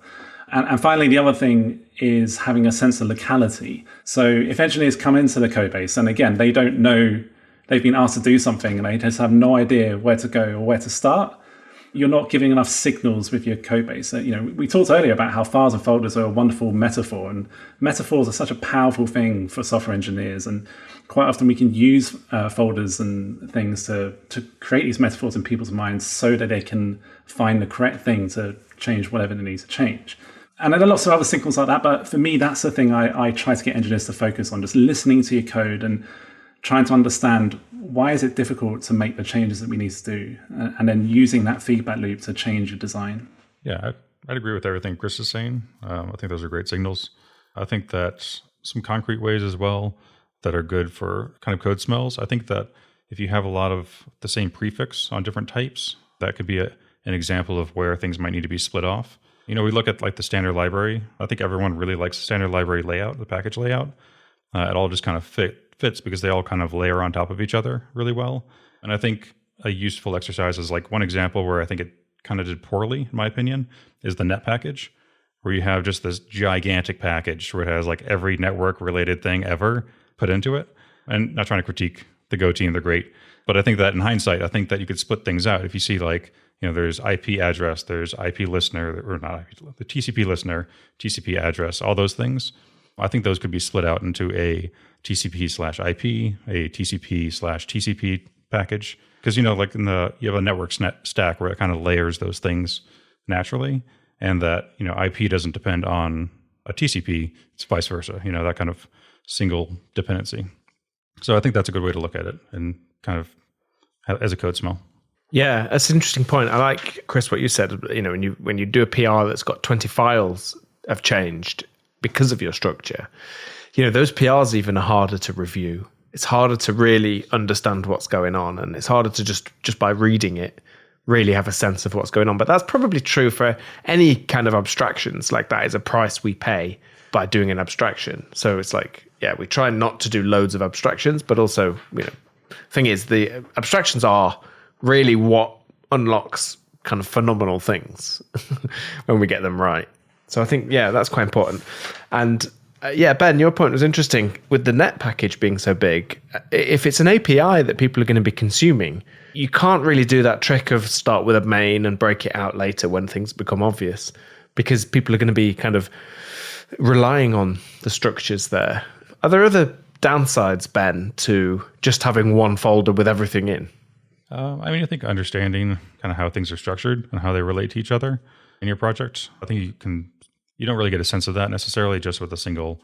And finally, the other thing is having a sense of locality. So if engineers come into the code base, and again, they don't know, they've been asked to do something and they just have no idea where to go or where to start, you're not giving enough signals with your code base. We talked earlier about how files and folders are a wonderful metaphor, and metaphors are such a powerful thing for software engineers. And quite often we can use folders and things to create these metaphors in people's minds so that they can find the correct thing to change whatever they need to change. And there are lots of other signals like that. But for me, that's the thing I try to get engineers to focus on, just listening to your code and trying to understand why is it difficult to make the changes that we need to do, and then using that feedback loop to change your design. Yeah, I'd agree with everything Chris is saying. I think those are great signals. I think that some concrete ways as well that are good for kind of code smells. I think that if you have a lot of the same prefix on different types, that could be an example of where things might need to be split off. We look at like the standard library. I think everyone really likes the standard library layout, the package layout. It all just kind of fits because they all kind of layer on top of each other really well. And I think a useful exercise is like one example where I think it kind of did poorly, in my opinion, is the net package, where you have just this gigantic package where it has like every network related thing ever put into it. And not trying to critique the Go team, they're great. But I think that in hindsight, I think that you could split things out. If you see like, there's IP address, there's IP listener, or not IP, the TCP listener, TCP address, all those things. I think those could be split out into a TCP/IP, a TCP/TCP package. Because, like you have a network stack where it kind of layers those things naturally. And that, IP doesn't depend on a TCP, it's vice versa, that kind of single dependency. So I think that's a good way to look at it and kind of as a code smell. Yeah, that's an interesting point. I like, Chris, what you said. When you do a PR that's got 20 files have changed because of your structure, those PRs even are harder to review. It's harder to really understand what's going on, and it's harder to just by reading it really have a sense of what's going on. But that's probably true for any kind of abstractions. Like that is a price we pay by doing an abstraction. So it's like, yeah, we try not to do loads of abstractions, but also, thing is the abstractions are really what unlocks kind of phenomenal things when we get them right. So I think, yeah, that's quite important. And Ben, your point was interesting with the net package being so big. If it's an API that people are going to be consuming, you can't really do that trick of start with a main and break it out later when things become obvious, because people are going to be kind of relying on the structures there. Are there other downsides, Ben, to just having one folder with everything in? I think understanding kind of how things are structured and how they relate to each other in your project. I think you don't really get a sense of that necessarily just with a single,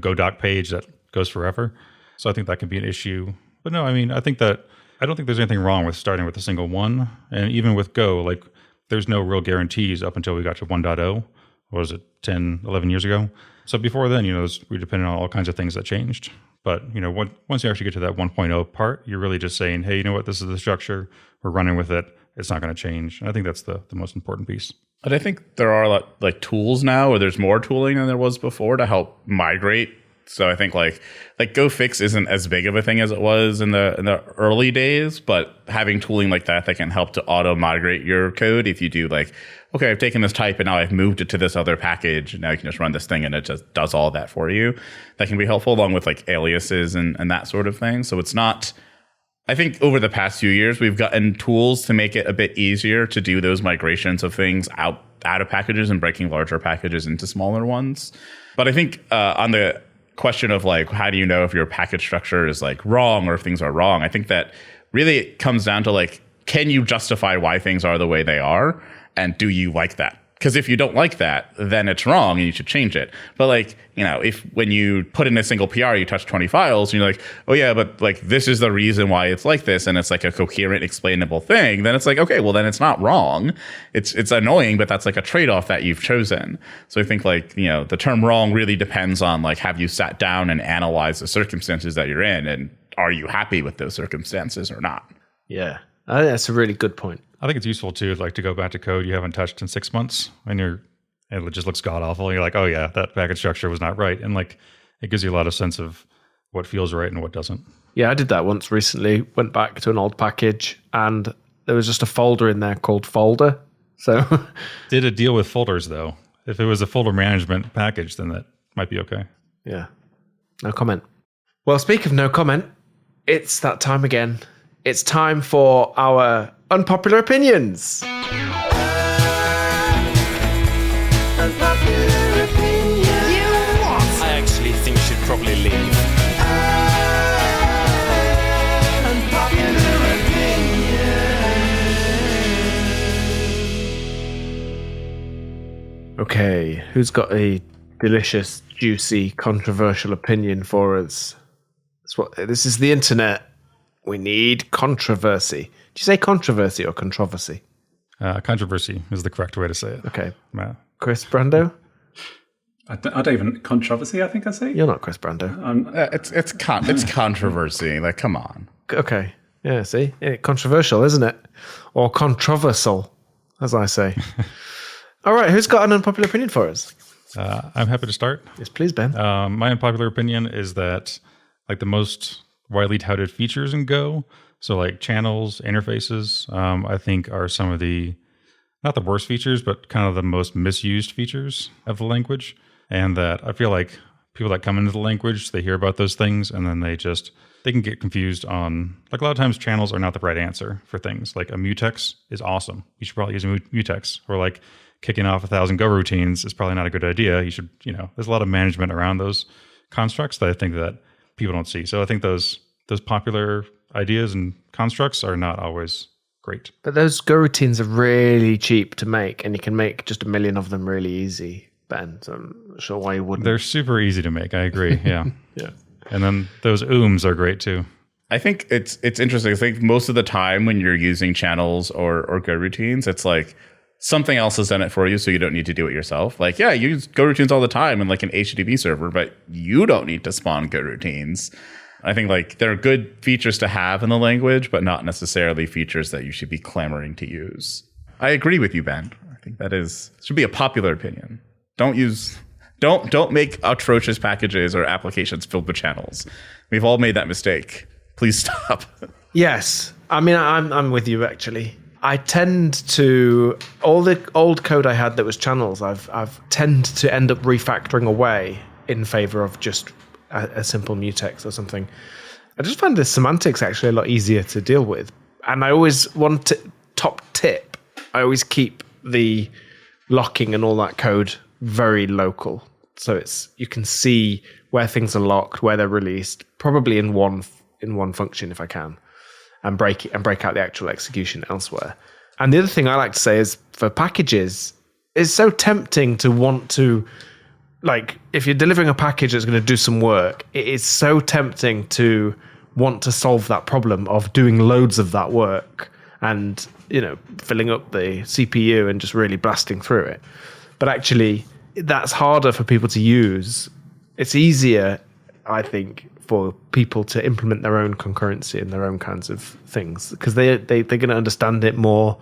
Go doc page that goes forever. So I think that can be an issue. But no, I think that I don't think there's anything wrong with starting with a single one. And even with Go, like there's no real guarantees up until we got to 1.0. What was it, 10, 11 years ago? So before then, we depended on all kinds of things that changed. But, once you actually get to that 1.0 part, you're really just saying, hey, this is the structure. We're running with it. It's not going to change. And I think that's the most important piece. But I think there are like tools now, or there's more tooling than there was before to help migrate. So I think like Go Fix isn't as big of a thing as it was in the early days, but having tooling like that can help to auto migrate your code. If you do like, okay, I've taken this type and now I've moved it to this other package, and now you can just run this thing and it just does all that for you. That can be helpful, along with like aliases and that sort of thing. So it's not, I think over the past few years, we've gotten tools to make it a bit easier to do those migrations of things out of packages and breaking larger packages into smaller ones. But I think on the question of like, how do you know if your package structure is like wrong or if things are wrong? I think that really it comes down to like, can you justify why things are the way they are? And do you like that? Because if you don't like that, then it's wrong and you should change it. But like, if when you put in a single PR, you touch 20 files and you're like, oh yeah, but like this is the reason why it's like this, and it's like a coherent, explainable thing, then it's like, okay, well then it's not wrong. It's annoying, but that's like a trade-off that you've chosen. So I think like, the term wrong really depends on like, have you sat down and analyzed the circumstances that you're in, and are you happy with those circumstances or not? Yeah, I think that's a really good point. I think it's useful too, like to go back to code you haven't touched in 6 months and it just looks god awful. You're like, oh yeah, that package structure was not right. And like, it gives you a lot of sense of what feels right and what doesn't. Yeah, I did that once recently, went back to an old package and there was just a folder in there called folder. So did it deal with folders though? If it was a folder management package, then that might be okay. Yeah. No comment. Well, speak of no comment, it's that time again. It's time for our unpopular opinions. Unpopular opinion. I actually think you should probably leave. Unpopular opinion. Okay, who's got a delicious, juicy, controversial opinion for us? This is the internet. We need controversy. Did you say controversy or controversy? Controversy is the correct way to say it. Okay. Matt. Chris Brando? I don't even controversy. I think I say. You're not Chris Brando. It's controversy. Like, come on. Okay. Yeah, see? Yeah, controversial, isn't it? Or controversial, as I say. All right, who's got an unpopular opinion for us? I'm happy to start. Yes, please, Ben. My unpopular opinion is that like the most widely touted features in Go, so like channels, interfaces, I think are some of the, not the worst features, but kind of the most misused features of the language. And that I feel like people that come into the language, they hear about those things and then they can get confused on, like a lot of times channels are not the right answer for things. Like a mutex is awesome. You should probably use a mutex. Or like kicking off 1,000 Go routines is probably not a good idea. You should, there's a lot of management around those constructs that I think that people don't see. So I think those popular ideas and constructs are not always great. But those Go routines are really cheap to make, and you can make just 1 million of them really easy, Ben. So I'm not sure why you wouldn't. They're super easy to make. I agree. Yeah. Yeah. And then those ooms are great too. I think it's interesting. I think most of the time when you're using channels or Go routines, it's like something else has done it for you, so you don't need to do it yourself. Like, yeah, you use Go routines all the time in like an HTTP server, but you don't need to spawn Go routines. I think like they're good features to have in the language, but not necessarily features that you should be clamoring to use. I agree with you, Ben. I think should be a popular opinion. Don't make atrocious packages or applications filled with channels. We've all made that mistake. Please stop. Yes. I mean, I'm with you, actually. I tend to, all the old code I had that was channels, I've tend to end up refactoring away in favor of just a simple mutex or something. I just find the semantics actually a lot easier to deal with. And I always top tip, I always keep the locking and all that code very local. So you can see where things are locked, where they're released, probably in one function if I can, and break out the actual execution elsewhere. And the other thing I like to say is for packages, it's so tempting to want to, like, if you're delivering a package that's going to do some work, it is so tempting to want to solve that problem of doing loads of that work and, filling up the CPU and just really blasting through it. But actually, that's harder for people to use. It's easier, I think, for people to implement their own concurrency and their own kinds of things because they're going to understand it more,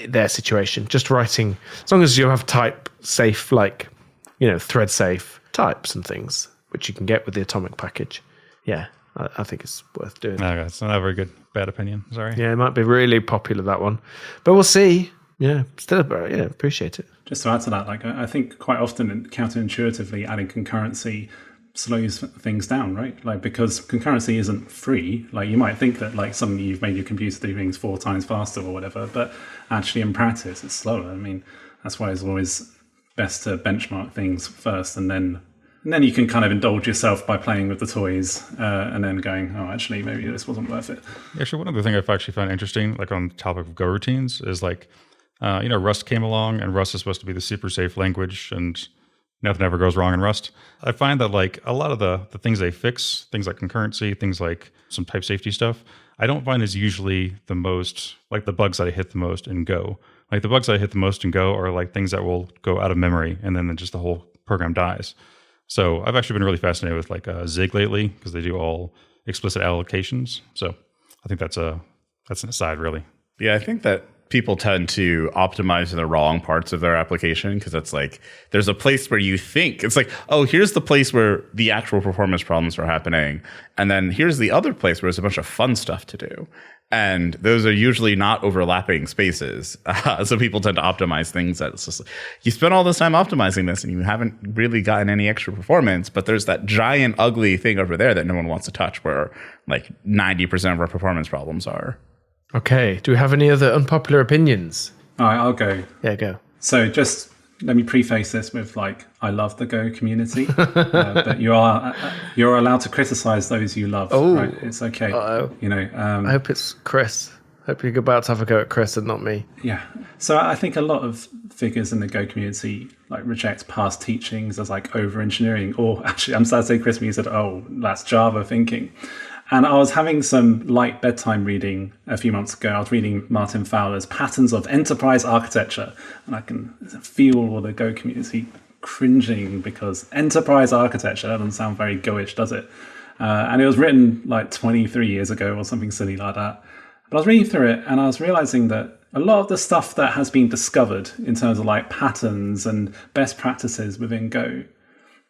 their situation. Just writing, as long as you have type safe, like, thread safe types and things, which you can get with the Atomic package. Yeah, I think it's worth doing. No, it's not a very bad opinion. Sorry. Yeah, it might be really popular, that one. But we'll see. Yeah, still, appreciate it. Just to add to that, like I think quite often counterintuitively adding concurrency slows things down, right? Like because concurrency isn't free. Like you might think that like suddenly you've made your computer do things 4 times faster or whatever, but actually in practice it's slower. I mean, that's why it's always best to benchmark things first and then you can kind of indulge yourself by playing with the toys and then going, oh, actually, maybe this wasn't worth it. Actually, one other thing I've actually found interesting, like on the topic of Go routines, is like, Rust came along and Rust is supposed to be the super safe language and nothing ever goes wrong in Rust. I find that like a lot of the things they fix, things like concurrency, things like some type safety stuff, I don't find is usually the most, like the bugs that I hit the most in Go. Like the bugs that I hit the most in Go are like things that will go out of memory and then just the whole program dies. So I've actually been really fascinated with like Zig lately because they do all explicit allocations. So I think that's an aside, really. Yeah, I think that people tend to optimize in the wrong parts of their application because it's like there's a place where you think it's like, oh, here's the place where the actual performance problems are happening. And then here's the other place where there's a bunch of fun stuff to do. And those are usually not overlapping spaces. So people tend to optimize things that it's just, you spend all this time optimizing this and you haven't really gotten any extra performance, but there's that giant ugly thing over there that no one wants to touch where like 90% of our performance problems are. Okay. Do we have any other unpopular opinions? All right, I'll go. Yeah, go. So just let me preface this with like, I love the Go community, but you're allowed to criticize those you love. Oh, right? It's okay. Uh-oh. I hope it's Chris. Hope you're about to have a go at Chris and not me. Yeah. So I think a lot of figures in the Go community like reject past teachings as like over engineering, or actually I'm sad to say, Chris, you said, oh, that's Java thinking. And I was having some light bedtime reading a few months ago. I was reading Martin Fowler's Patterns of Enterprise Architecture, and I can feel all the Go community cringing because enterprise architecture doesn't sound very Go-ish, does it? And it was written like 23 years ago or something silly like that. But I was reading through it and I was realizing that a lot of the stuff that has been discovered in terms of like patterns and best practices within Go,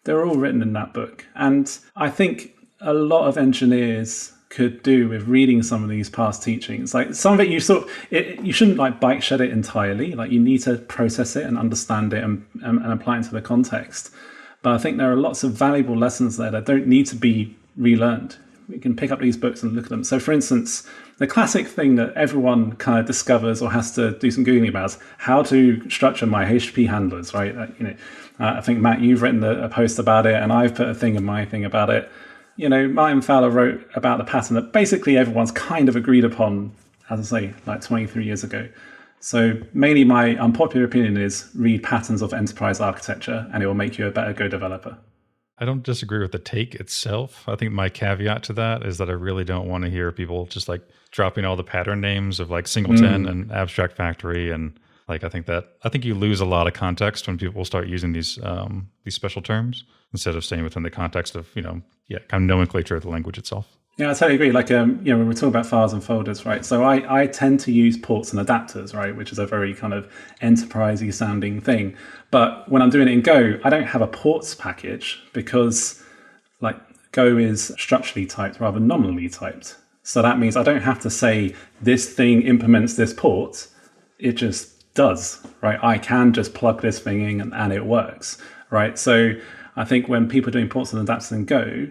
they're all written in that book. And I think a lot of engineers could do with reading some of these past teachings. Like some of it, you shouldn't like bike shed it entirely. Like you need to process it and understand it and apply it to the context. But I think there are lots of valuable lessons there that don't need to be relearned. We can pick up these books and look at them. So for instance, the classic thing that everyone kind of discovers or has to do some Googling about is how to structure my HTTP handlers, right? I think, Matt, you've written a post about it and I've put a thing in my thing about it. Martin Fowler wrote about the pattern that basically everyone's kind of agreed upon, as I say, like 23 years ago. So mainly my unpopular opinion is read Patterns of Enterprise Architecture and it will make you a better Go developer. I don't disagree with the take itself. I think my caveat to that is that I really don't want to hear people just like dropping all the pattern names of like singleton and abstract factory. And like, I think you lose a lot of context when people start using these special terms instead of staying within the context of, kind of nomenclature of the language itself. Yeah, I totally agree. Like, when we're talking about files and folders, right? So I tend to use ports and adapters, right? Which is a very kind of enterprisey sounding thing. But when I'm doing it in Go, I don't have a ports package because like Go is structurally typed rather than nominally typed. So that means I don't have to say this thing implements this port. It just does, right? I can just plug this thing in and it works, right? So I think when people are doing ports and adapters in Go,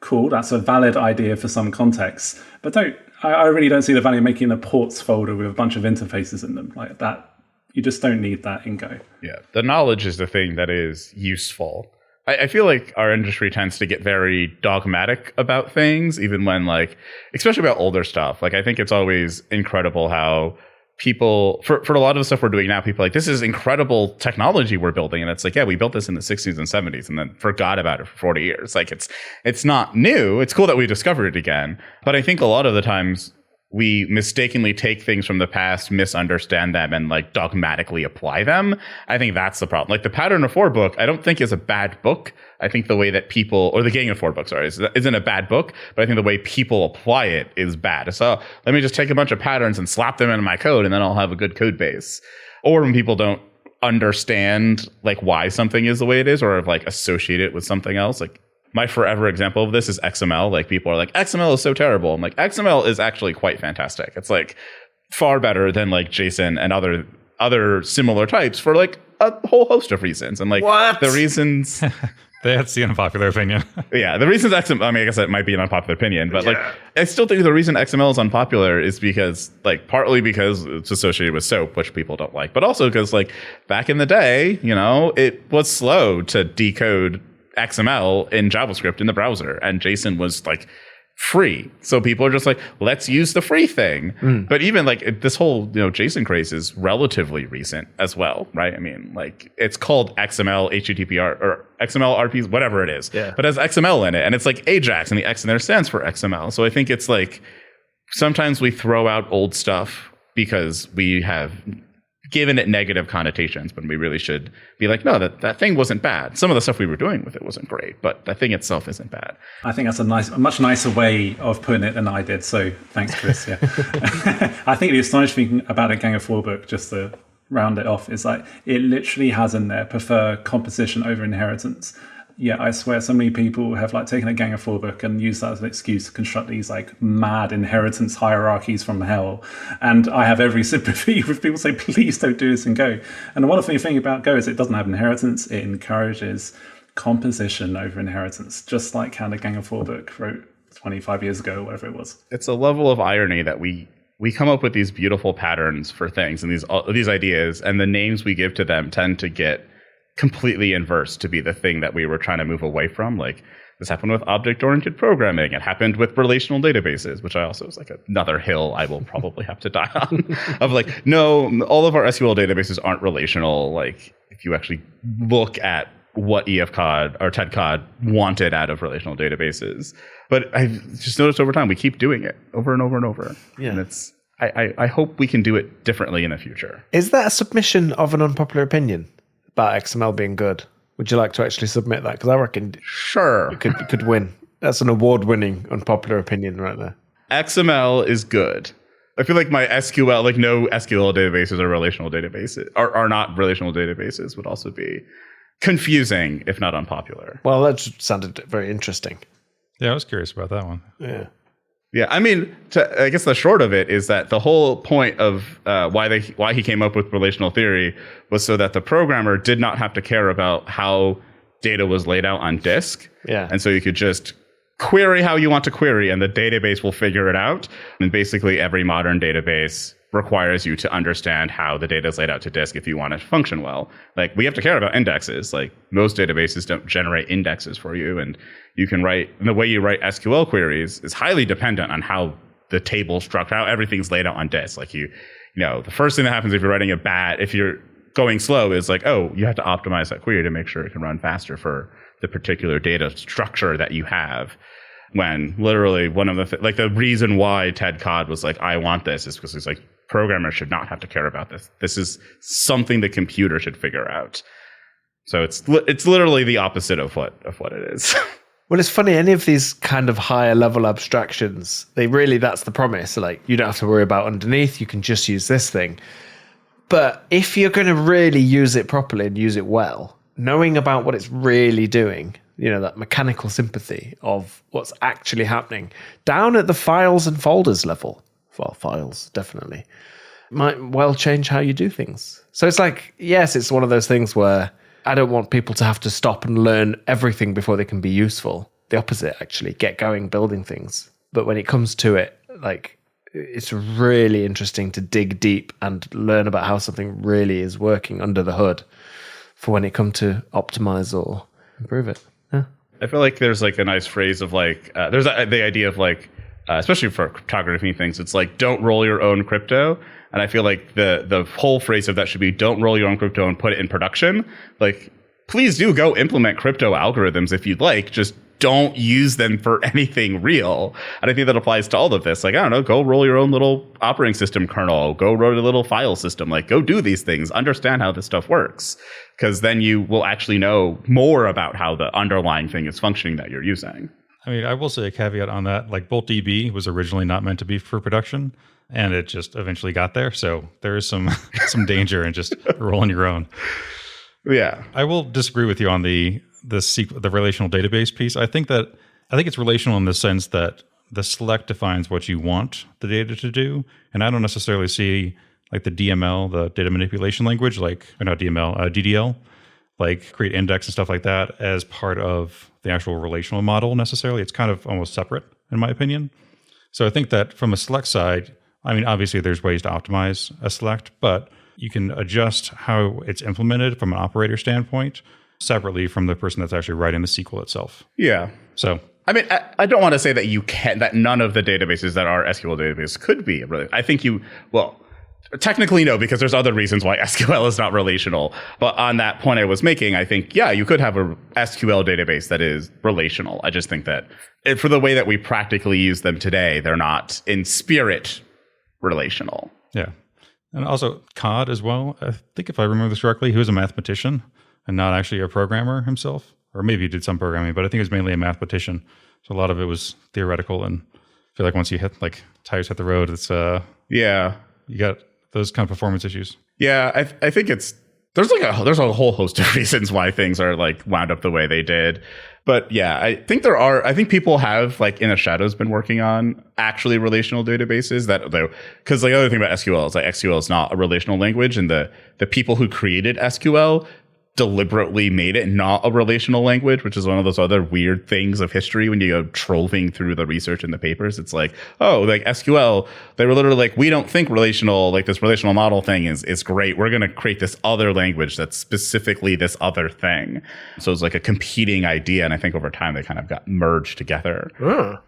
cool, that's a valid idea for some contexts, but I really don't see the value of making a ports folder with a bunch of interfaces in them like that. You just don't need that in Go. Yeah, the knowledge is the thing that is useful. I feel like our industry tends to get very dogmatic about things, even when like, especially about older stuff. Like I think it's always incredible how people, for a lot of the stuff we're doing now, people are like, this is incredible technology we're building. And it's like, yeah, we built this in the 60s and 70s and then forgot about it for 40 years. Like it's not new. It's cool that we discovered it again. But I think a lot of the times we mistakenly take things from the past, misunderstand them, and like dogmatically apply them. I think that's the problem. Like the Pattern of 4 book, I don't think is a bad book. I think the way that people, or the Gang of 4 book, sorry, isn't a bad book, but I think the way people apply it is bad. So let me just take a bunch of patterns and slap them into my code, and then I'll have a good code base. Or when people don't understand like why something is the way it is, or like associate it with something else, like my forever example of this is XML. Like people are like, XML is so terrible. I'm like, XML is actually quite fantastic. It's like far better than like JSON and other similar types for like a whole host of reasons. And like the reasons That's the unpopular opinion. Yeah, the reasons XML, I mean, I guess that might be an unpopular opinion, but like, I still think the reason XML is unpopular is because, like, partly because it's associated with SOAP, which people don't like, but also because, like, back in the day, it was slow to decode XML in JavaScript in the browser, and JSON was like free, so people are just like, let's use the free thing. But even like this whole JSON craze is relatively recent as well, right? I mean, like, it's called XML HTTPR or XML RPs, whatever it is, but it has XML in it, and it's like Ajax, and the X in there stands for XML. So I think it's like sometimes we throw out old stuff because we have given it negative connotations, when we really should be like, no, that thing wasn't bad. Some of the stuff we were doing with it wasn't great, but the thing itself isn't bad. I think that's a much nicer way of putting it than I did. So thanks, Chris. Yeah, I think the astonishing thing about a Gang of 4 book, just to round it off, is like it literally has in there prefer composition over inheritance. Yeah, I swear so many people have like taken a Gang of 4 book and used that as an excuse to construct these like mad inheritance hierarchies from hell. And I have every sympathy with people say, please don't do this in Go. And the wonderful thing about Go is it doesn't have inheritance. It encourages composition over inheritance, just like how the Gang of 4 book wrote 25 years ago, whatever it was. It's a level of irony that we come up with these beautiful patterns for things and these ideas, and the names we give to them tend to get completely inverse to be the thing that we were trying to move away from. Like, this happened with object-oriented programming. It happened with relational databases, which I also is like another hill I will probably have to die on. Of like, no, all of our SQL databases aren't relational. Like, if you actually look at what EFCOD or TEDCOD wanted out of relational databases. But I've just noticed over time, we keep doing it over and over and over. Yeah. And I hope we can do it differently in the future. Is that a submission of an unpopular opinion about XML being good? Would you like to actually submit that? Because I reckon Sure. it could win. That's an award-winning unpopular opinion right there. XML is good. I feel like my SQL, like no SQL databases or relational databases are not relational databases would also be confusing, if not unpopular. Well, that just sounded very interesting. Yeah, I was curious about that one. Yeah. Yeah, I mean, I guess the short of it is that the whole point of why he came up with relational theory was so that the programmer did not have to care about how data was laid out on disk. Yeah. And so you could just query how you want to query, and the database will figure it out. And basically, every modern database requires you to understand how the data is laid out to disk if you want it to function well. Like, we have to care about indexes. Like, most databases don't generate indexes for you, and you can the way you write SQL queries is highly dependent on how the table structure, how everything's laid out on disk. Like, you know, the first thing that happens if you're writing if you're going slow is like, oh, you have to optimize that query to make sure it can run faster for the particular data structure that you have. When literally one of the reason why TEDCOD was like, I want this, is because it's like, programmers should not have to care about this. This is something the computer should figure out. So it's literally the opposite of what it is. Well, it's funny, any of these kind of higher level abstractions, that's the promise. Like, you don't have to worry about underneath, you can just use this thing. But if you're going to really use it properly and use it well, knowing about what it's really doing, that mechanical sympathy of what's actually happening down at the files and folders level, well, files definitely, might well change how you do things. So it's like, yes, it's one of those things where I don't want people to have to stop and learn everything before they can be useful. The opposite, actually, get going building things. But when it comes to it, like, it's really interesting to dig deep and learn about how something really is working under the hood for when it comes to optimize or improve it. Yeah. I feel like there's like a nice phrase of like, there's the idea of like, especially for cryptography things, it's like, don't roll your own crypto. And I feel like the whole phrase of that should be, don't roll your own crypto and put it in production. Like, please do go implement crypto algorithms if you'd like, just don't use them for anything real. And I think that applies to all of this. Like, I don't know, go roll your own little operating system kernel, go roll a little file system, like, go do these things, understand how this stuff works. Because then you will actually know more about how the underlying thing is functioning that you're using. I mean, I will say a caveat on that. Like, BoltDB was originally not meant to be for production, and it just eventually got there. So there is some danger in just rolling your own. Yeah. I will disagree with you on the relational database piece. I think it's relational in the sense that the select defines what you want the data to do, and I don't necessarily see like the DML, the data manipulation language, DDL, like create index and stuff like that as part of the actual relational model necessarily. It's kind of almost separate, in my opinion. So I think that from a select side, I mean, obviously there's ways to optimize a select, but you can adjust how it's implemented from an operator standpoint separately from the person that's actually writing the SQL itself. Yeah. So, I mean, I don't want to say that that none of the databases that are SQL databases could be really. I think technically no, because there's other reasons why SQL is not relational. But on that point I was making, I think, yeah, you could have a SQL database that is relational. I just think that for the way that we practically use them today, they're not in spirit relational. Yeah. And also COD as well. I think if I remember this correctly, he was a mathematician and not actually a programmer himself. Or maybe he did some programming, but I think he was mainly a mathematician. So a lot of it was theoretical. And I feel like once you tires hit the road, it's yeah, you got those kind of performance issues. Yeah, I think there's a whole host of reasons why things are like wound up the way they did. But yeah, I think people have like in the shadows been working on actually relational databases because the other thing about SQL is like SQL is not a relational language, and the people who created SQL deliberately made it not a relational language, which is one of those other weird things of history when you go trolling through the research in the papers. It's like, oh, like SQL, they were literally like, we don't think relational, like this relational model thing is great. We're going to create this other language that's specifically this other thing. So it's like a competing idea. And I think over time they kind of got merged together.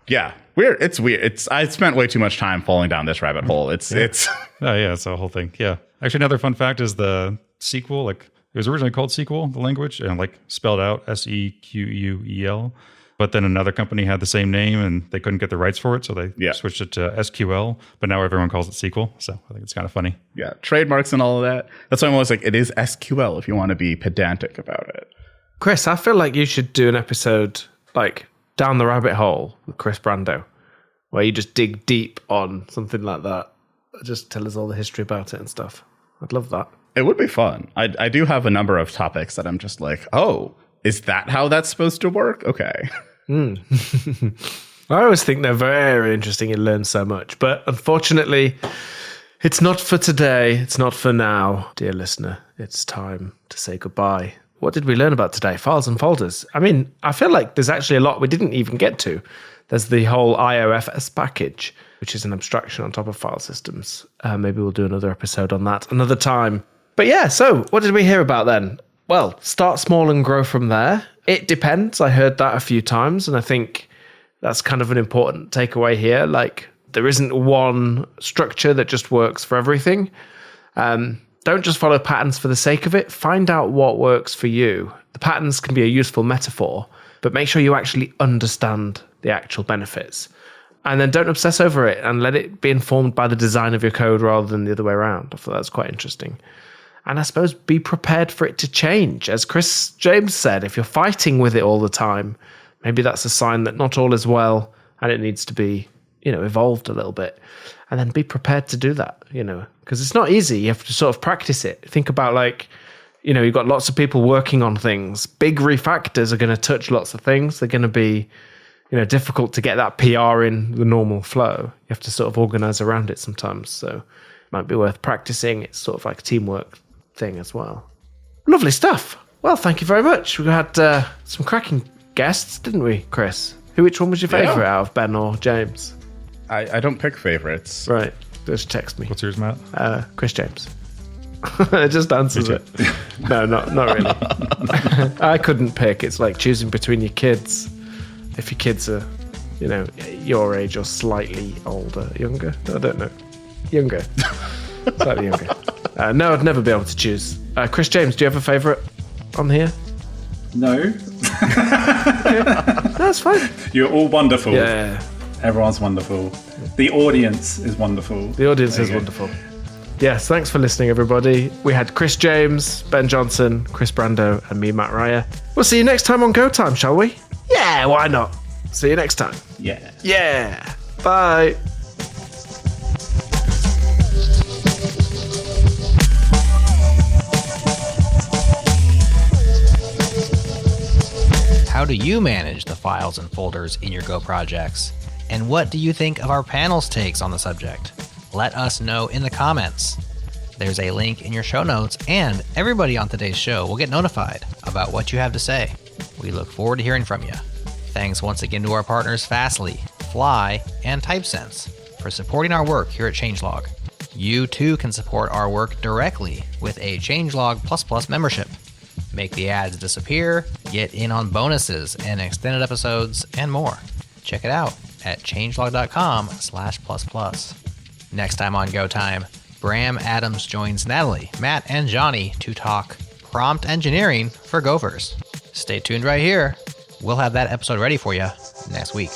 Yeah. Weird. It's weird. I spent way too much time falling down this rabbit hole. It's oh yeah, it's a whole thing. Yeah. Actually, another fun fact is the SQL, like It was originally called SQL, the language, and like spelled out SEQUEL. But then another company had the same name and they couldn't get the rights for it. So they switched it to SQL. But now everyone calls it SQL. So I think it's kind of funny. Yeah. Trademarks and all of that. That's why I'm always like, it is SQL if you want to be pedantic about it. Chris, I feel like you should do an episode like Down the Rabbit Hole with Chris Brando, where you just dig deep on something like that. Just tell us all the history about it and stuff. I'd love that. It would be fun. I do have a number of topics that I'm just like, oh, is that how that's supposed to work? Okay. I always think they're very interesting. You learn so much. But unfortunately, it's not for today. It's not for now, dear listener. It's time to say goodbye. What did we learn about today? Files and folders. I mean, I feel like there's actually a lot we didn't even get to. There's the whole IOFS package, which is an abstraction on top of file systems. Maybe we'll do another episode on that another time. But yeah, so what did we hear about then? Well, start small and grow from there. It depends. I heard that a few times, and I think that's kind of an important takeaway here. Like, there isn't one structure that just works for everything. Don't just follow patterns for the sake of it. Find out what works for you. The patterns can be a useful metaphor, but make sure you actually understand the actual benefits. And then don't obsess over it and let it be informed by the design of your code rather than the other way around. I thought that's quite interesting. And I suppose be prepared for it to change. As Chris James said, if you're fighting with it all the time, maybe that's a sign that not all is well and it needs to be, evolved a little bit. And then be prepared to do that, because it's not easy. You have to sort of practice it. Think about you've got lots of people working on things. Big refactors are going to touch lots of things. They're going to be, difficult to get that PR in the normal flow. You have to sort of organize around it sometimes. So it might be worth practicing. It's sort of like a teamwork thing as well. Lovely stuff. Well, thank you very much. We had some cracking guests, didn't we, Chris? Which one was your favourite out of Ben or James? I don't pick favorites. Right. Just text me. What's yours, Matt? Chris James. It just answers it. No, not really. I couldn't pick. It's like choosing between your kids. If your kids are, your age or slightly older, younger. I don't know. Younger. Slightly younger. No, I'd never be able to choose. Chris James, do you have a favourite on here? No. That's fine. You're all wonderful. Yeah. Everyone's wonderful. The audience is wonderful. The audience is wonderful. Yes, thanks for listening, everybody. We had Chris James, Ben Johnson, Chris Brando, and me, Matt Ryer. We'll see you next time on Go Time, shall we? Yeah, why not? See you next time. Yeah. Yeah. Bye. How do you manage the files and folders in your Go projects? And what do you think of our panel's takes on the subject? Let us know in the comments. There's a link in your show notes, and everybody on today's show will get notified about what you have to say. We look forward to hearing from you. Thanks once again to our partners Fastly, Fly, and TypeSense for supporting our work here at Changelog. You too can support our work directly with a Changelog Plus membership. Make the ads disappear, get in on bonuses and extended episodes, and more. Check it out at changelog.com/++. Next time on Go Time, Bram Adams joins Natalie, Matt, and Johnny to talk prompt engineering for Gophers. Stay tuned right here. We'll have that episode ready for you next week.